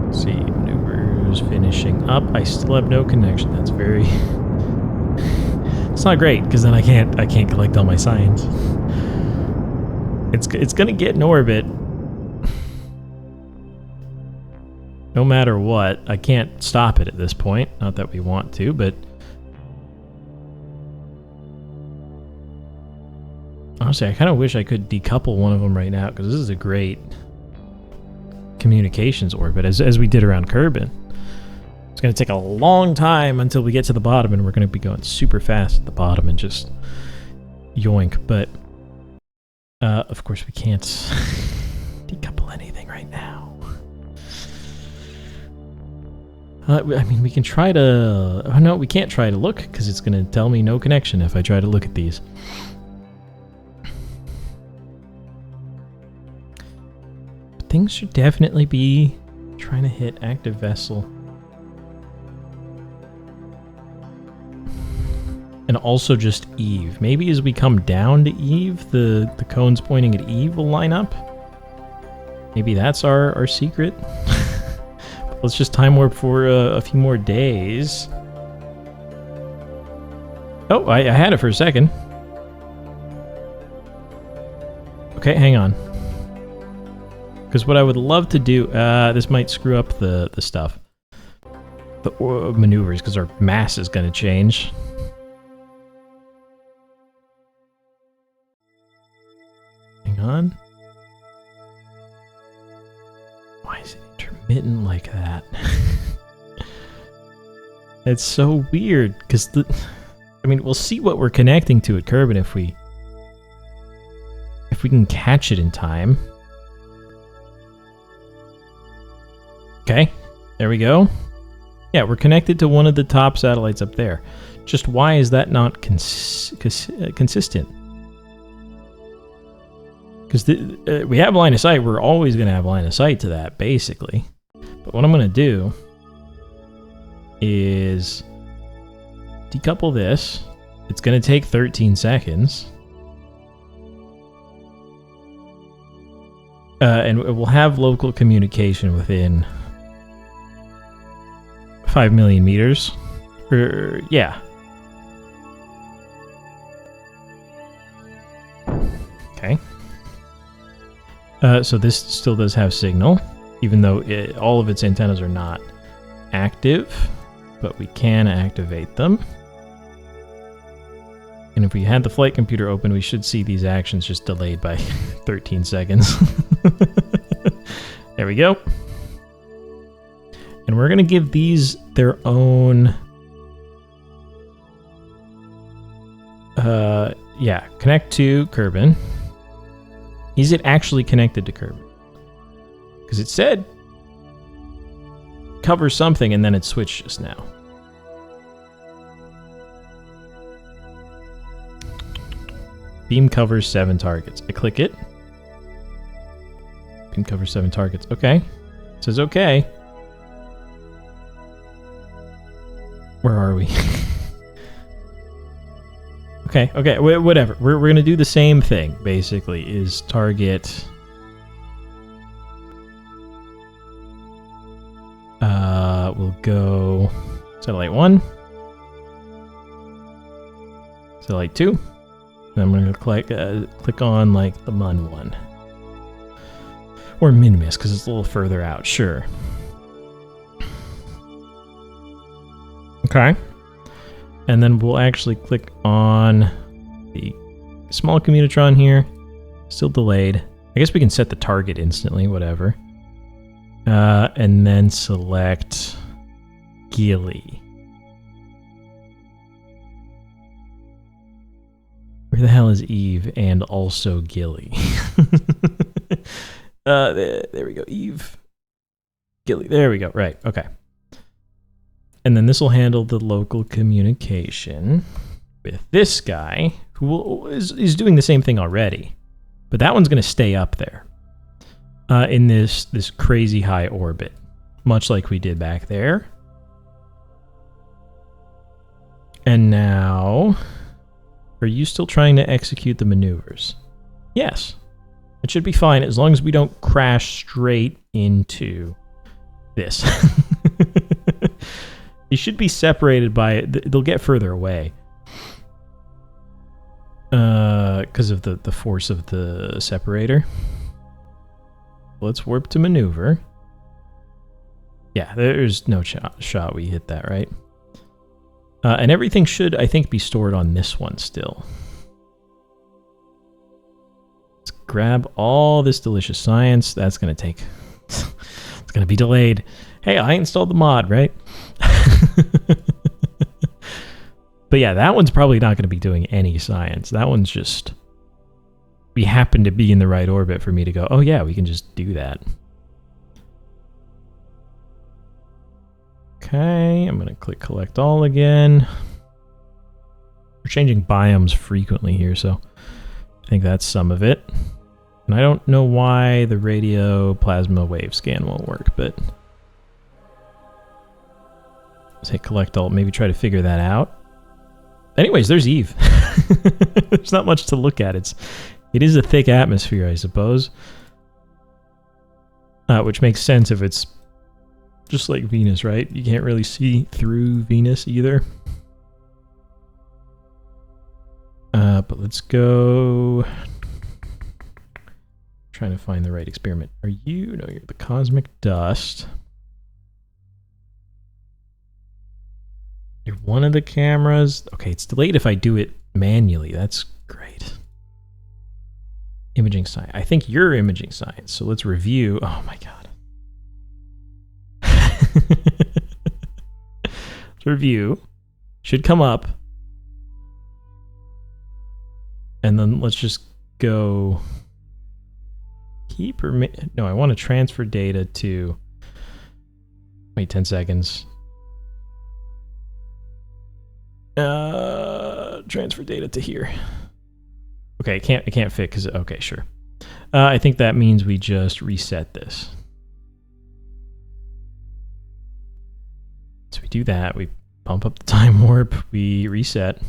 Let's see, maneuvers finishing up. I still have no connection. That's very... It's not great, because then I can't collect all my signs. It's gonna get in orbit. No matter what. I can't stop it at this point. Not that we want to, but... Honestly, I kind of wish I could decouple one of them right now, because this is a great communications orbit, as we did around Kerbin. It's going to take a long time until we get to the bottom, and we're going to be going super fast at the bottom and just yoink. But, of course, we can't decouple anything right now. I mean, we can try to... Oh, no, we can't try to look, because it's going to tell me no connection if I try to look at these. But things should definitely be trying to hit active vessel. And also just Eve. Maybe as we come down to Eve, the cones pointing at Eve will line up. Maybe that's our secret. Let's just time warp for a few more days. Oh, I had it for a second. Okay, hang on. Because what I would love to do... this might screw up the stuff. The maneuvers, because our mass is going to change. Hang on. Why is it intermittent like that? It's so weird, because I mean, we'll see what we're connecting to at Kerbin if we can catch it in time. Okay, there we go. Yeah, we're connected to one of the top satellites up there. Just why is that not consistent? Because we have line of sight. We're always going to have line of sight to that, basically. But what I'm going to do is decouple this. It's going to take 13 seconds. And we'll have local communication within 5 million meters. Yeah. Okay. So this still does have signal, even though all of its antennas are not active, but we can activate them. And if we had the flight computer open, we should see these actions just delayed by 13 seconds. There we go. And we're going to give these their own... yeah, connect to Kerbin. Is it actually connected to Kerbin? Because it said cover something and then it switched just now. Beam covers 7 targets. I click it. Beam covers 7 targets. Okay. It says okay. Where are we? Okay, okay, whatever. We're going to do the same thing, basically, is target... we'll go satellite 1. Satellite 2. Then I'm going to click on, like, the MUN one. Or Minmus, because it's a little further out, sure. Okay. And then we'll actually click on the small communitron here. Still delayed. I guess we can set the target instantly, whatever. And then select Gilly. Where the hell is Eve and also Gilly? There we go. Eve. Gilly. There we go. Right. Okay. And then this will handle the local communication. with this guy, who is doing the same thing already. But that one's going to stay up there in this crazy high orbit, much like we did back there. And now, are you still trying to execute the maneuvers? Yes. It should be fine as long as we don't crash straight into this. They should be separated by... They'll get further away. Because of the force of the separator. Let's warp to maneuver. Yeah, there's no shot we hit that, right? And everything should, I think, be stored on this one still. Let's grab all this delicious science. That's going to take... it's going to be delayed. Hey, I installed the mod, right? But yeah, that one's probably not going to be doing any science. That one's just... We happen to be in the right orbit for me to go, oh yeah, we can just do that. Okay, I'm going to click collect all again. We're changing biomes frequently here, so I think that's some of it. And I don't know why the radio plasma wave scan won't work, but let's hit collect all, maybe try to figure that out. Anyways, there's Eve. There's not much to look at. It is a thick atmosphere, I suppose. Which makes sense if it's just like Venus, right? You can't really see through Venus either. But let's go... Trying to find the right experiment. Are you? No, you're the cosmic dust. You're one of the cameras. Okay, it's delayed if I do it manually. That's great. Imaging science. I think you're imaging science. So let's review. Oh my god. Let's review. Should come up. And then let's just go... Keep or... No, I want to transfer data to... Wait, 10 seconds. Transfer data to here. Okay, it can't fit because... Okay, sure. I think that means we just reset this. So we do that. We pump up the time warp. We reset.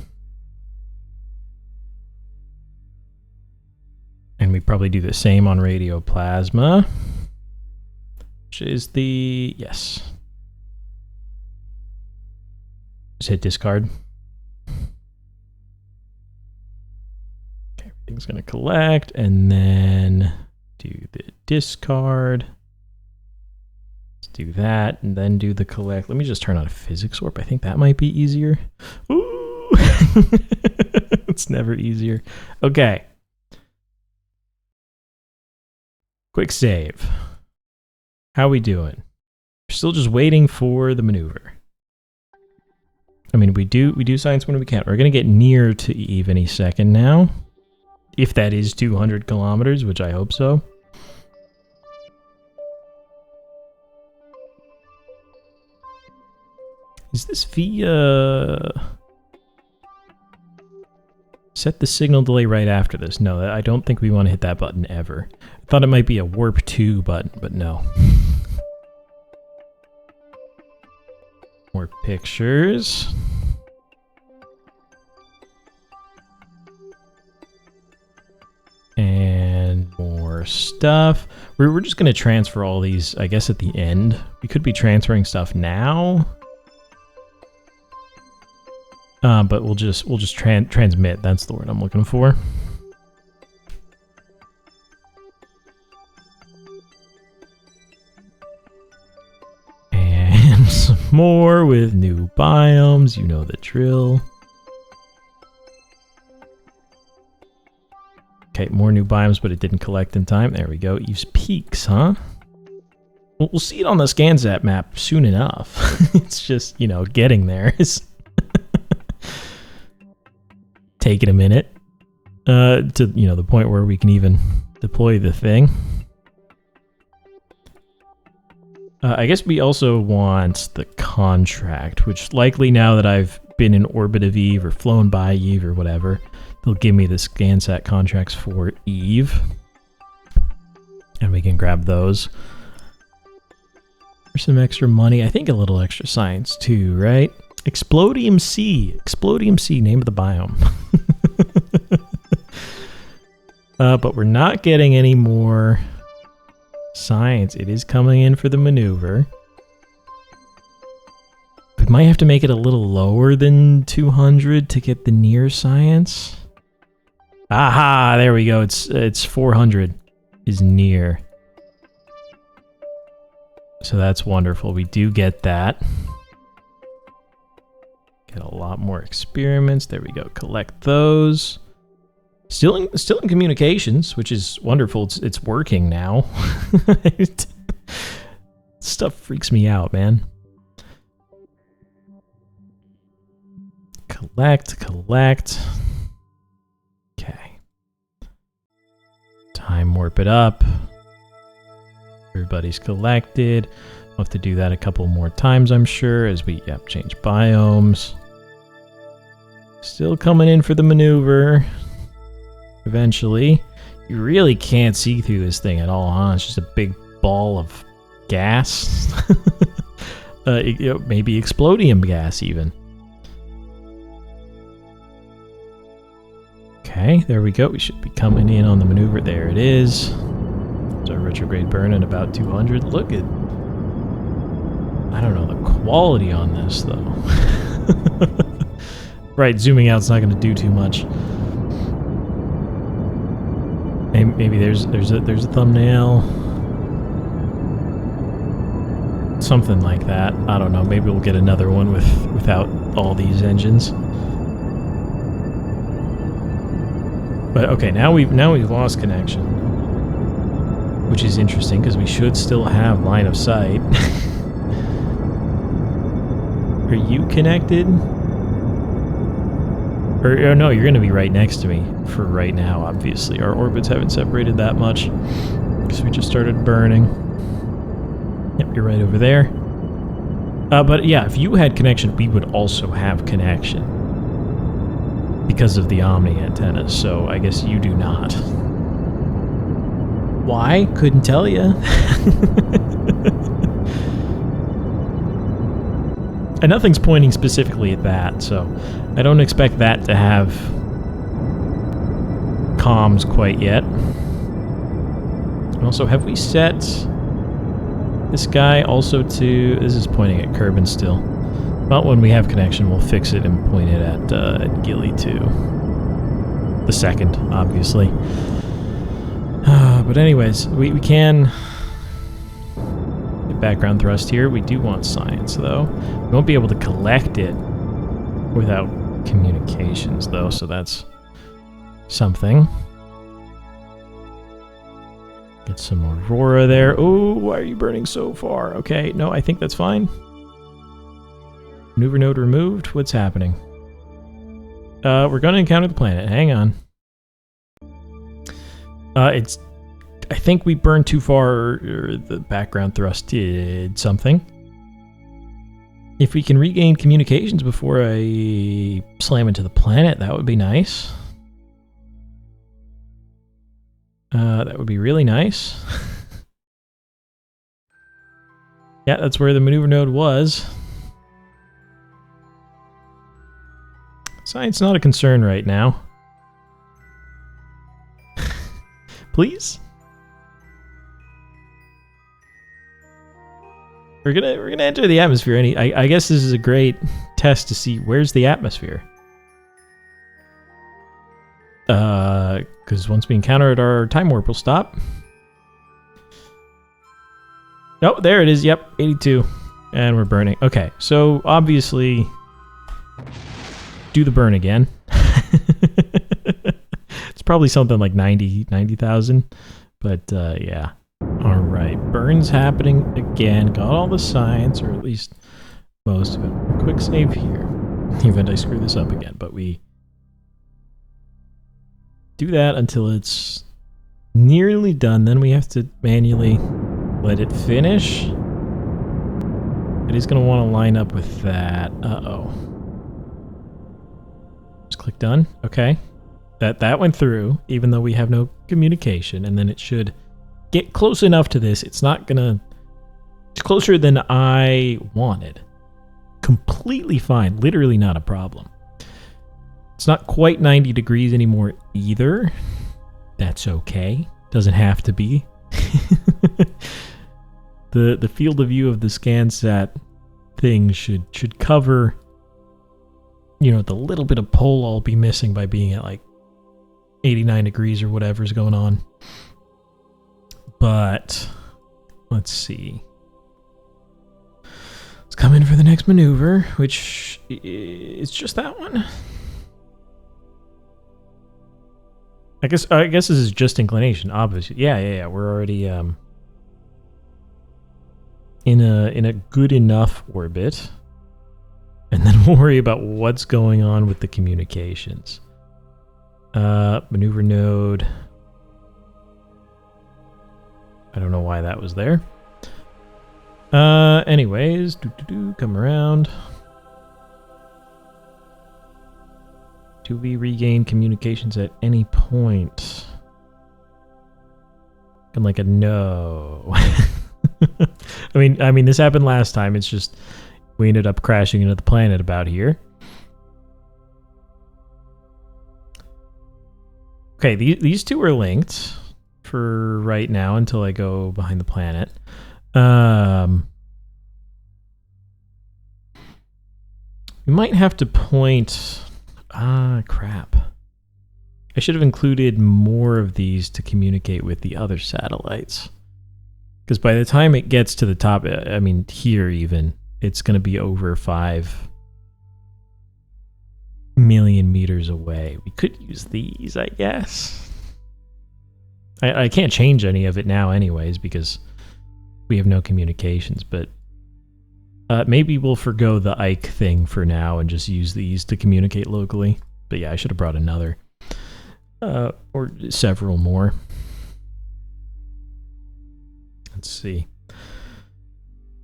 And we probably do the same on radio plasma. Which is the... Yes. Just hit discard. Okay, everything's going to collect. And then do the discard. Let's do that. And then do the collect. Let me just turn on a physics warp. I think that might be easier. Ooh! It's never easier. Okay. Quick save. How we doing? We're still just waiting for the maneuver. I mean, we do science when we can. We're gonna get near to Eve any second now. If that is 200 kilometers, which I hope so. Is this via... Set the signal delay right after this. No, I don't think we want to hit that button ever. I thought it might be a warp 2 button, but no. More pictures. And more stuff. We're just going to transfer all these, I guess, at the end. We could be transferring stuff now. But we'll just transmit. That's the word I'm looking for. And some more with new biomes. You know the drill. Okay, more new biomes, but it didn't collect in time. There we go. Use peaks, huh? We'll see it on the ScanSat map soon enough. It's just, you know, getting there is... taking a minute to, you know, the point where we can even deploy the thing. I guess we also want the contract, which likely now that I've been in orbit of Eve or flown by Eve or whatever, they'll give me the ScanSat contracts for Eve. And we can grab those. For some extra money. I think a little extra science too, right? Explodium C. Explodium C, name of the biome. But we're not getting any more science. It is coming in for the maneuver. We might have to make it a little lower than 200 to get the near science. Aha, there we go. It's 400 is near. So that's wonderful. We do get that. Get a lot more experiments. There we go. Collect those. Still in communications, which is wonderful. It's working now. Stuff freaks me out, man. Collect. Okay. Time warp it up. Everybody's collected. We'll have to do that a couple more times, I'm sure, as we change biomes. Still coming in for the maneuver. Eventually. You really can't see through this thing at all, huh? It's just a big ball of gas. Maybe explodium gas, even. Okay, there we go. We should be coming in on the maneuver. There it is. There's our retrograde burn at about 200. Look at... I don't know the quality on this, though. Right, zooming out's not going to do too much. Maybe there's a thumbnail. Something like that. I don't know. Maybe we'll get another one without all these engines. But okay, now we've lost connection, which is interesting because we should still have line of sight. Are you connected? Or no, you're going to be right next to me for right now, obviously. Our orbits haven't separated that much because we just started burning. Yep, you're right over there. But yeah, if you had connection, we would also have connection because of the Omni antennas, so I guess you do not. Why? Couldn't tell you. And nothing's pointing specifically at that, so I don't expect that to have comms quite yet. Also, have we set this guy also to... This is pointing at Kerbin still. But when we have connection, we'll fix it and point it at Gilly too. The second, obviously. But anyways, we can... background thrust here. We do want science, though. We won't be able to collect it without communications, though, so that's something. Get some Aurora there. Oh, why are you burning so far? Okay, no, I think that's fine. Maneuver node removed. What's happening? We're going to encounter the planet. Hang on. I think we burned too far, or the background thrust did something. If we can regain communications before I slam into the planet, that would be nice. That would be really nice. Yeah, that's where the maneuver node was. Science not a concern right now. Please? We're gonna enter the atmosphere. I guess this is a great test to see where's the atmosphere. Because once we encounter it, our time warp will stop. Oh, there it is. Yep, 82, and we're burning. Okay, so obviously, do the burn again. It's probably something like 90,000, but yeah. All right, burns happening again. Got all the science, or at least most of it. Quick save here. In the event I screw this up again, but we do that until it's nearly done. Then we have to manually let it finish. It is going to want to line up with that. Uh-oh. Click done. Okay. That went through, even though we have no communication, and then it should get close enough to this. It's not gonna... It's closer than I wanted. Completely fine. Literally not a problem. It's not quite 90 degrees anymore either. That's okay. Doesn't have to be. The field of view of the ScanSat thing should cover, you know, the little bit of pole I'll be missing by being at like 89 degrees or whatever's going on. But let's see. Let's come in for the next maneuver, which is just that one. I guess this is just inclination, obviously. Yeah. We're already in a good enough orbit. And then we'll worry about what's going on with the communications. Maneuver node. I don't know why that was there. Anyways, come around. Do we regain communications at any point? I'm like a no. I mean, this happened last time. It's just we ended up crashing into the planet about here. Okay, these two are linked for right now until I go behind the planet. We might have to point... crap. I should have included more of these to communicate with the other satellites. Because by the time it gets to the top, I mean, here even, it's going to be over 5 million meters away. We could use these, I guess. I can't change any of it now anyways, because we have no communications, but maybe we'll forgo the Ike thing for now and just use these to communicate locally. But yeah, I should have brought another. Or several more. Let's see.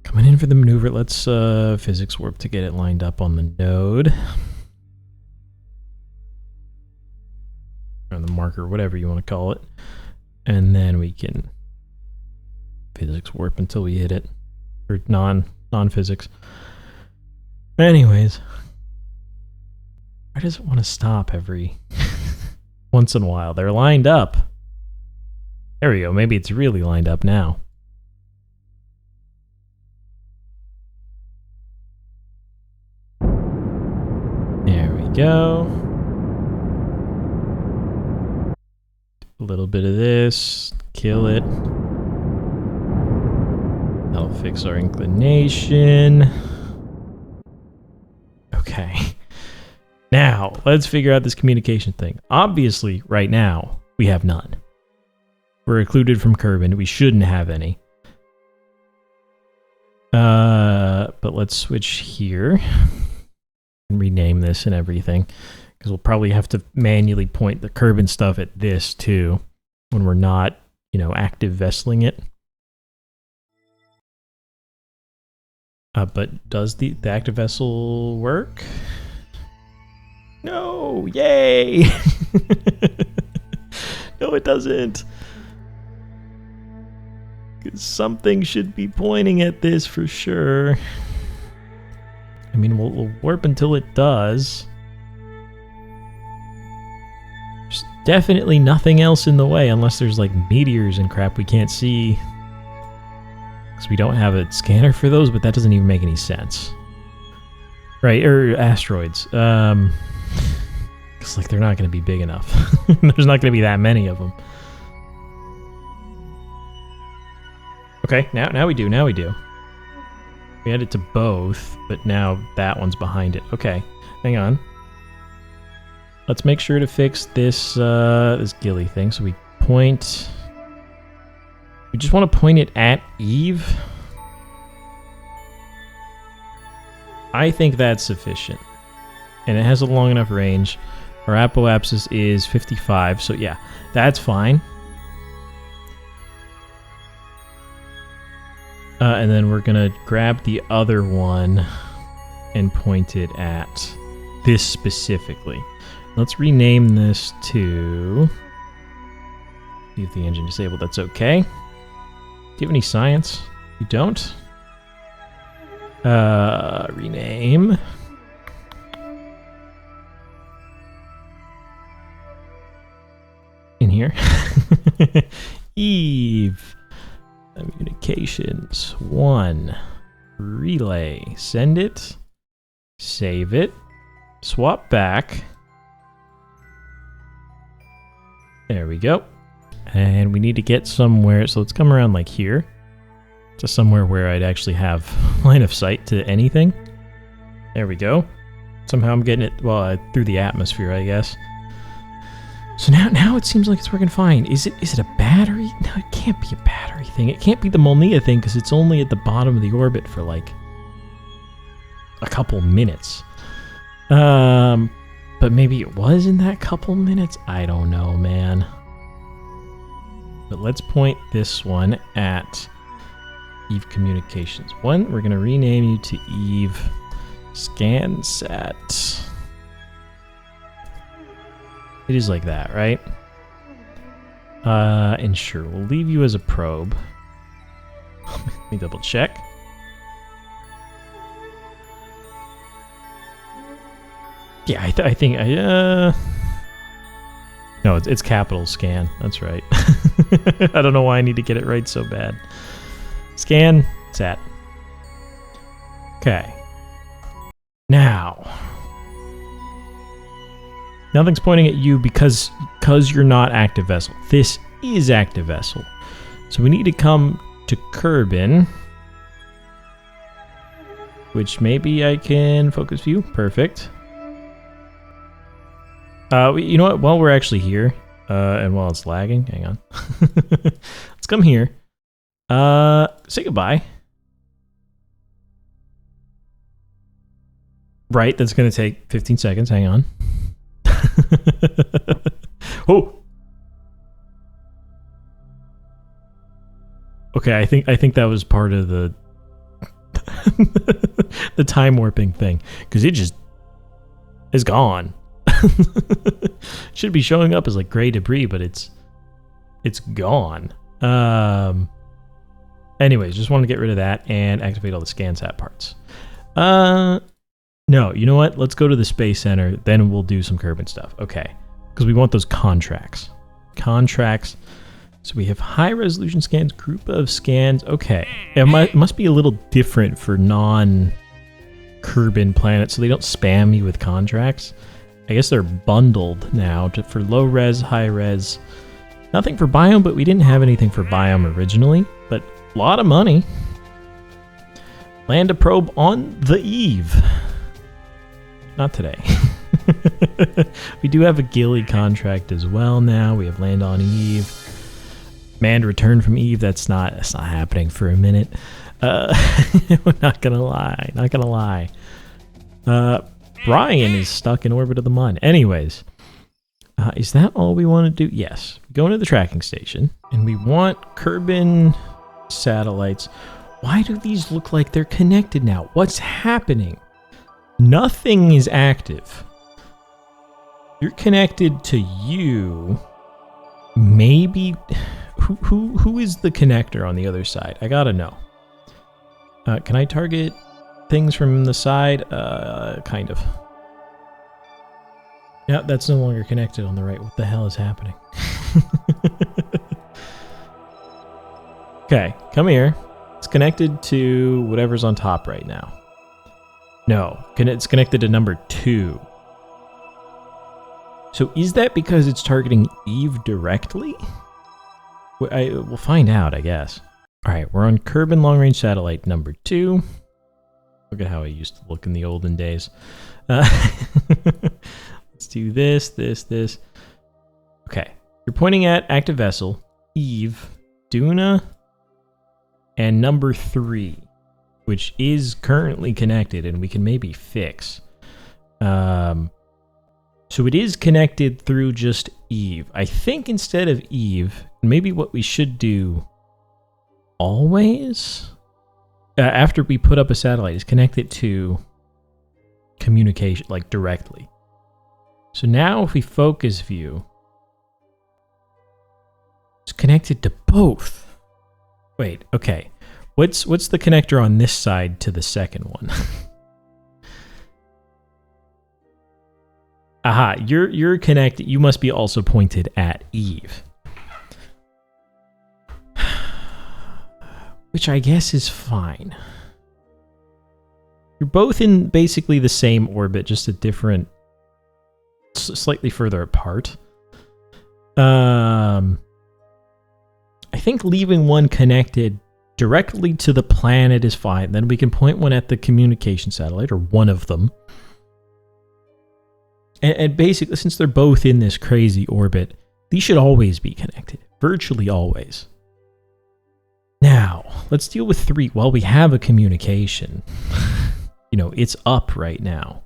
Coming in for the maneuver, let's physics warp to get it lined up on the node. Or the marker, whatever you want to call it. And then we can physics warp until we hit it. Or non-physics. Anyways. Why does it want to stop every once in a while? They're lined up. There we go. Maybe it's really lined up now. There we go. A little bit of this. Kill it. That'll fix our inclination. Okay. Now, let's figure out this communication thing. Obviously, right now, we have none. We're occluded from Kerbin. We shouldn't have any. But let's switch here. And rename this and everything. Because we'll probably have to manually point the Kerbin stuff at this, too. When we're not, you know, active vesseling it. But does the active vessel work? No! Yay! No, it doesn't. Something should be pointing at this for sure. I mean, we'll warp until it does. There's definitely nothing else in the way unless there's like meteors and crap we can't see. Because we don't have a scanner for those, but that doesn't even make any sense. Right, or asteroids. Because like they're not going to be big enough. There's not going to be that many of them. Okay, now we do. We had it to both, but now that one's behind it. Okay, hang on. Let's make sure to fix this this ghillie thing. So we point. We just want to point it at Eve. I think that's sufficient, and it has a long enough range. Our apoapsis is 55, so yeah, that's fine. And then we're going to grab the other one and point it at this specifically. Let's rename this to... Leave the engine disabled, that's okay. Do you have any science? You don't? Rename. In here. Eve. Communications 1. Relay. Send it. Save it. Swap back. There we go. And we need to get somewhere, so let's come around like here. To somewhere where I'd actually have line of sight to anything. There we go. Somehow I'm getting it, well, through the atmosphere, I guess. So now it seems like it's working fine. Is it a battery? No, it can't be a battery thing. It can't be the Molnia thing because it's only at the bottom of the orbit for like a couple minutes. But maybe it was in that couple minutes? I don't know, man. But let's point this one at Eve Communications 1. We're going to rename you to Eve ScanSat. It is like that, right? And sure, we'll leave you as a probe. Let me double check. Yeah, I think no, it's capital scan. That's right. I don't know why I need to get it right so bad. Scan, sat. Okay. Now, nothing's pointing at you because you're not active vessel. This is active vessel. So we need to come to Kerbin, which maybe I can focus view. Perfect. You know what? While we're actually here, and while it's lagging, hang on. Let's come here. Say goodbye. Right, that's going to take 15 seconds. Hang on. Oh. Okay, I think that was part of the the time warping thing because it just is gone. Should be showing up as like gray debris, but it's gone. Anyways, just wanted to get rid of that and activate all the ScanSat parts. No, you know what? Let's go to the Space Center, then we'll do some Kerbin stuff. Okay, because we want those contracts. Contracts. So we have high-resolution scans, group of scans. Okay, it must be a little different for non-Kerbin planets, so they don't spam me with contracts. I guess they're bundled now for low-res, high-res. Nothing for biome, but we didn't have anything for biome originally. But a lot of money. Land a probe on the Eve. Not today. We do have a Gilly contract as well now. We have land on Eve. Manned return from Eve. That's not happening for a minute. We're not gonna lie. Brian is stuck in orbit of the Mun. Anyways, is that all we want to do? Yes. Go into the tracking station, and we want Kerbin satellites. Why do these look like they're connected now? What's happening? Nothing is active. You're connected to you. Maybe who is the connector on the other side? I gotta know. Can I target things from the side? Kind of. Yeah, that's no longer connected on the right. What the hell is happening? Okay, come here. It's connected to whatever's on top right now. No, it's connected to number 2. So is that because it's targeting Eve directly? We'll find out, I guess. All right, we're on Kerbin long-range satellite number 2. Look at how I used to look in the olden days. Let's do this. Okay, you're pointing at active vessel, Eve, Duna, and number 3, which is currently connected, and we can maybe fix. So it is connected through just Eve. I think instead of Eve, maybe what we should do always, after we put up a satellite, is connect it to communication, like directly. So now if we focus view, it's connected to both. Wait, okay. What's the connector on this side to the second one? Aha, you're connected. You must be also pointed at Eve. Which I guess is fine. You're both in basically the same orbit, just a different, slightly further apart. I think leaving one connected directly to the planet is fine. Then we can point one at the communication satellite, or one of them. And basically, since they're both in this crazy orbit, these should always be connected. Virtually always. Now, let's deal with 3. Well, we have a communication. You know, it's up right now.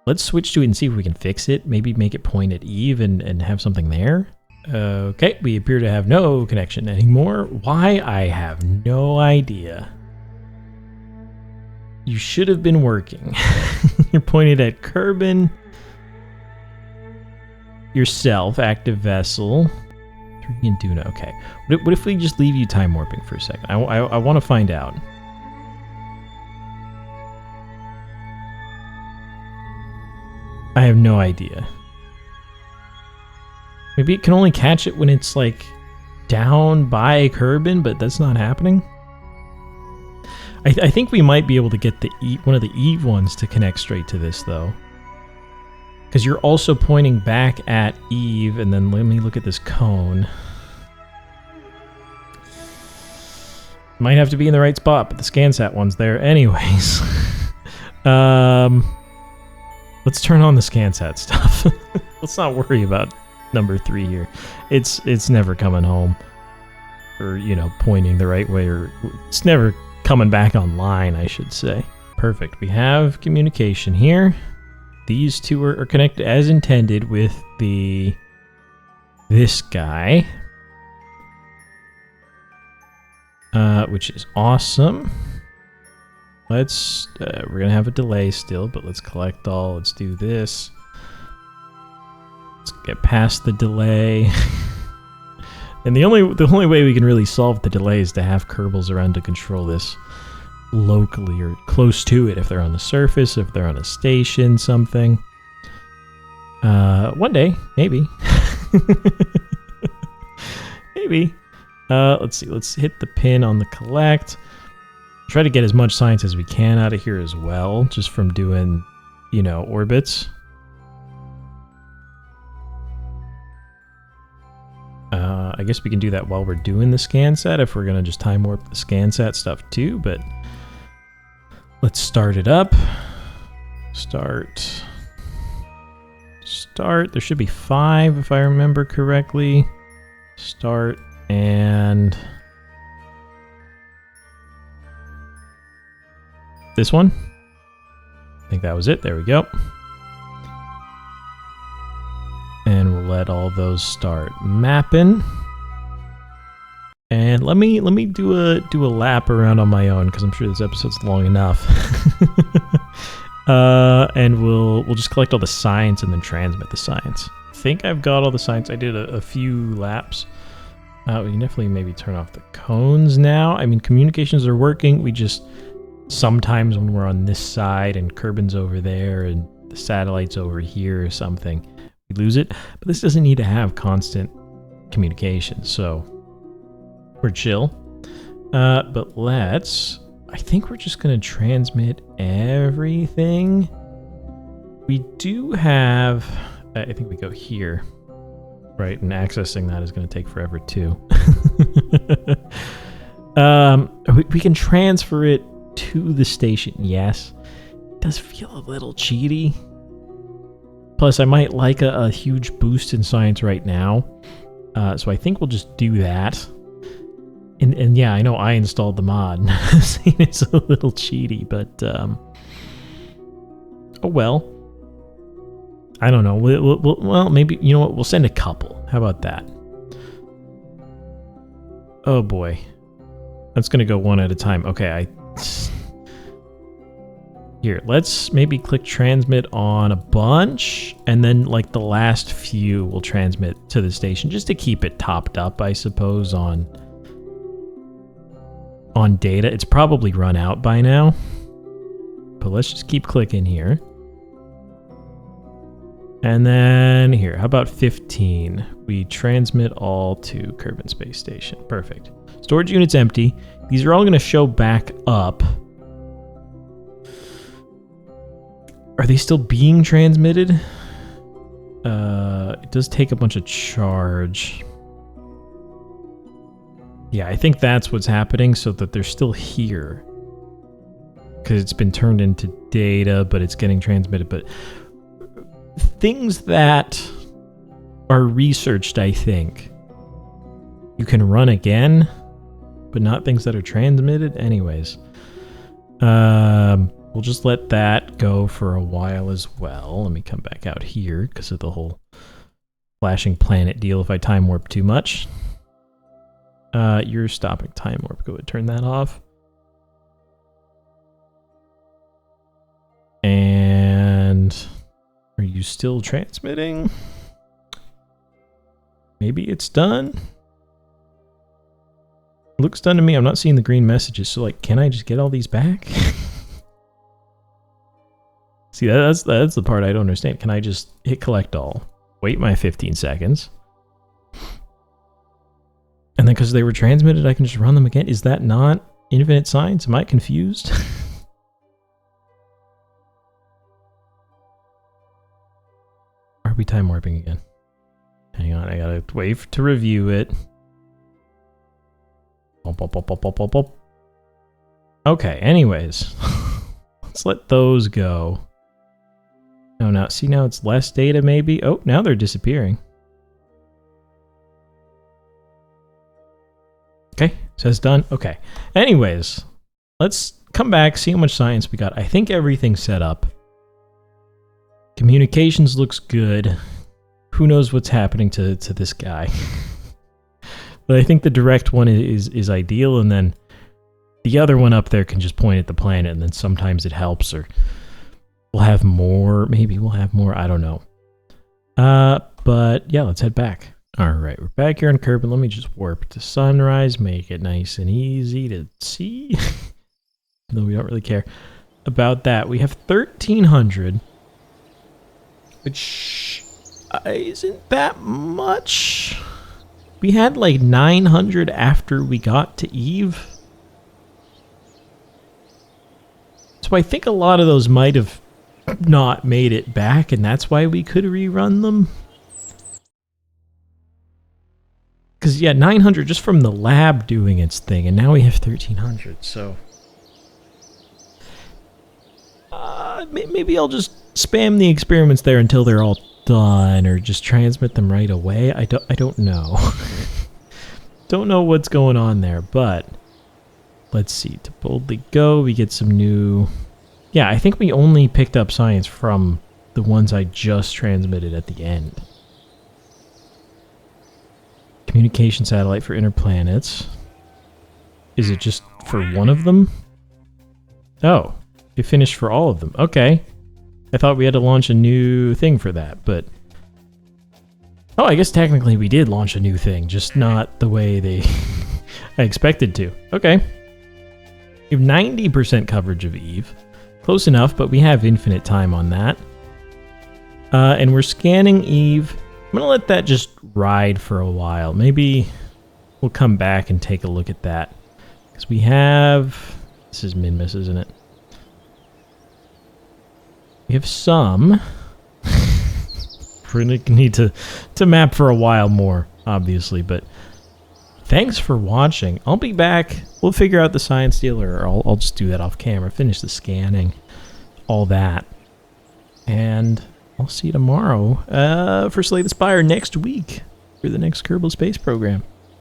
Let's switch to it and see if we can fix it. Maybe make it point at Eve and have something there. Okay, we appear to have no connection anymore. Why? I have no idea. You should have been working. You're pointed at Kerbin, yourself, active vessel, 3 and Duna. Okay. What if we just leave you time warping for a second? I want to find out. I have no idea. Maybe it can only catch it when it's like down by Kerbin, but that's not happening. I think we might be able to get the one of the Eve ones to connect straight to this though. Because you're also pointing back at Eve, and then let me look at this cone. Might have to be in the right spot, but the ScanSat one's there anyways. Let's turn on the ScanSat stuff. Let's not worry about number 3 here. It's never coming home. Or, you know, pointing the right way, or it's never coming back online, I should say. Perfect. We have communication here. These two are connected as intended with this guy. Which is awesome. Let's, we're gonna have a delay still, but let's collect all. Let's do this. Let's get past the delay. And the only way we can really solve the delay is to have Kerbals around to control this locally or close to it, if they're on the surface, if they're on a station, something. One day, maybe. Maybe. Let's see. Let's hit the pin on the collect. Try to get as much science as we can out of here as well, just from doing, you know, orbits. I guess we can do that while we're doing the ScanSat, if we're going to just time warp the ScanSat stuff too, but let's start it up. Start. There should be 5 if I remember correctly. Start and this one. I think that was it. There we go. And we'll let all those start mapping. And let me do a lap around on my own, because I'm sure this episode's long enough. And we'll just collect all the science and then transmit the science. I think I've got all the science. I did a few laps. We can definitely maybe turn off the cones now. I mean, communications are working. We just sometimes when we're on this side and Kerbin's over there and the satellite's over here or something, we lose it. But this doesn't need to have constant communication, so we're chill. But I think we're just going to transmit everything. We do have, I think we go here, right? And accessing that is going to take forever too. We can transfer it to the station, yes. It does feel a little cheaty. Plus, I might like a huge boost in science right now. So I think we'll just do that. And yeah, I know I installed the mod. It's a little cheaty, but oh well. I don't know. Well, maybe, you know what? We'll send a couple. How about that? Oh boy. That's going to go one at a time. Okay, Here, let's maybe click transmit on a bunch, and then like the last few will transmit to the station just to keep it topped up, I suppose, on data. It's probably run out by now, but let's just keep clicking here. And then here, how about 15? We transmit all to KerbinSpaceStation. Perfect. Storage unit's empty. These are all going to show back up. Are they still being transmitted? It does take a bunch of charge. Yeah, I think that's what's happening, so that they're still here. Because it's been turned into data, but it's getting transmitted. But things that are researched, I think, you can run again, but not things that are transmitted. Anyways, we'll just let that go for a while as well. Let me come back out here because of the whole flashing planet deal if I time warp too much. You're stopping time warp. Go ahead, turn that off. And are you still transmitting? Maybe it's done. Looks done to me. I'm not seeing the green messages. So like, can I just get all these back? See, that's the part I don't understand. Can I just hit collect all, wait my 15 seconds, and then because they were transmitted, I can just run them again? Is that not infinite science? Am I confused? Are we time warping again? Hang on, I gotta wait to review it. Okay, anyways. Let's let those go. Oh, now, see, now it's less data maybe? Oh, now they're disappearing. Okay, says done. Okay. Anyways, let's come back, see how much science we got. I think everything's set up. Communications looks good. Who knows what's happening to this guy? But I think the direct one is ideal, and then the other one up there can just point at the planet, and then sometimes it helps, or we'll have more. Maybe we'll have more. I don't know. But yeah, let's head back. All right, we're back here on Kerbal. Let me just warp to sunrise, make it nice and easy to see. Though we don't really care about that. We have 1,300, which isn't that much. We had like 900 after we got to Eve. So I think a lot of those might have not made it back, and that's why we could rerun them. Because, yeah, 900 just from the lab doing its thing, and now we have 1,300, so... maybe I'll just spam the experiments there until they're all done, or just transmit them right away. I don't know. Don't know what's going on there, but... Let's see, to boldly go, we get some new... Yeah, I think we only picked up science from the ones I just transmitted at the end. Communication satellite for inner planets. Is it just for one of them? Oh, it finished for all of them. Okay. I thought we had to launch a new thing for that, but... Oh, I guess technically we did launch a new thing, just not the way they... I expected to. Okay. We have 90% coverage of Eve. Close enough, but we have infinite time on that. And we're scanning Eve. I'm going to let that just ride for a while. Maybe we'll come back and take a look at that. Because we have... This is Minmus, isn't it? We have some. We're going to need to map for a while more, obviously, but... Thanks for watching. I'll be back. We'll figure out the science deal, or I'll just do that off camera. Finish the scanning. All that. And I'll see you tomorrow for Slay the Spire next week for the next Kerbal Space program.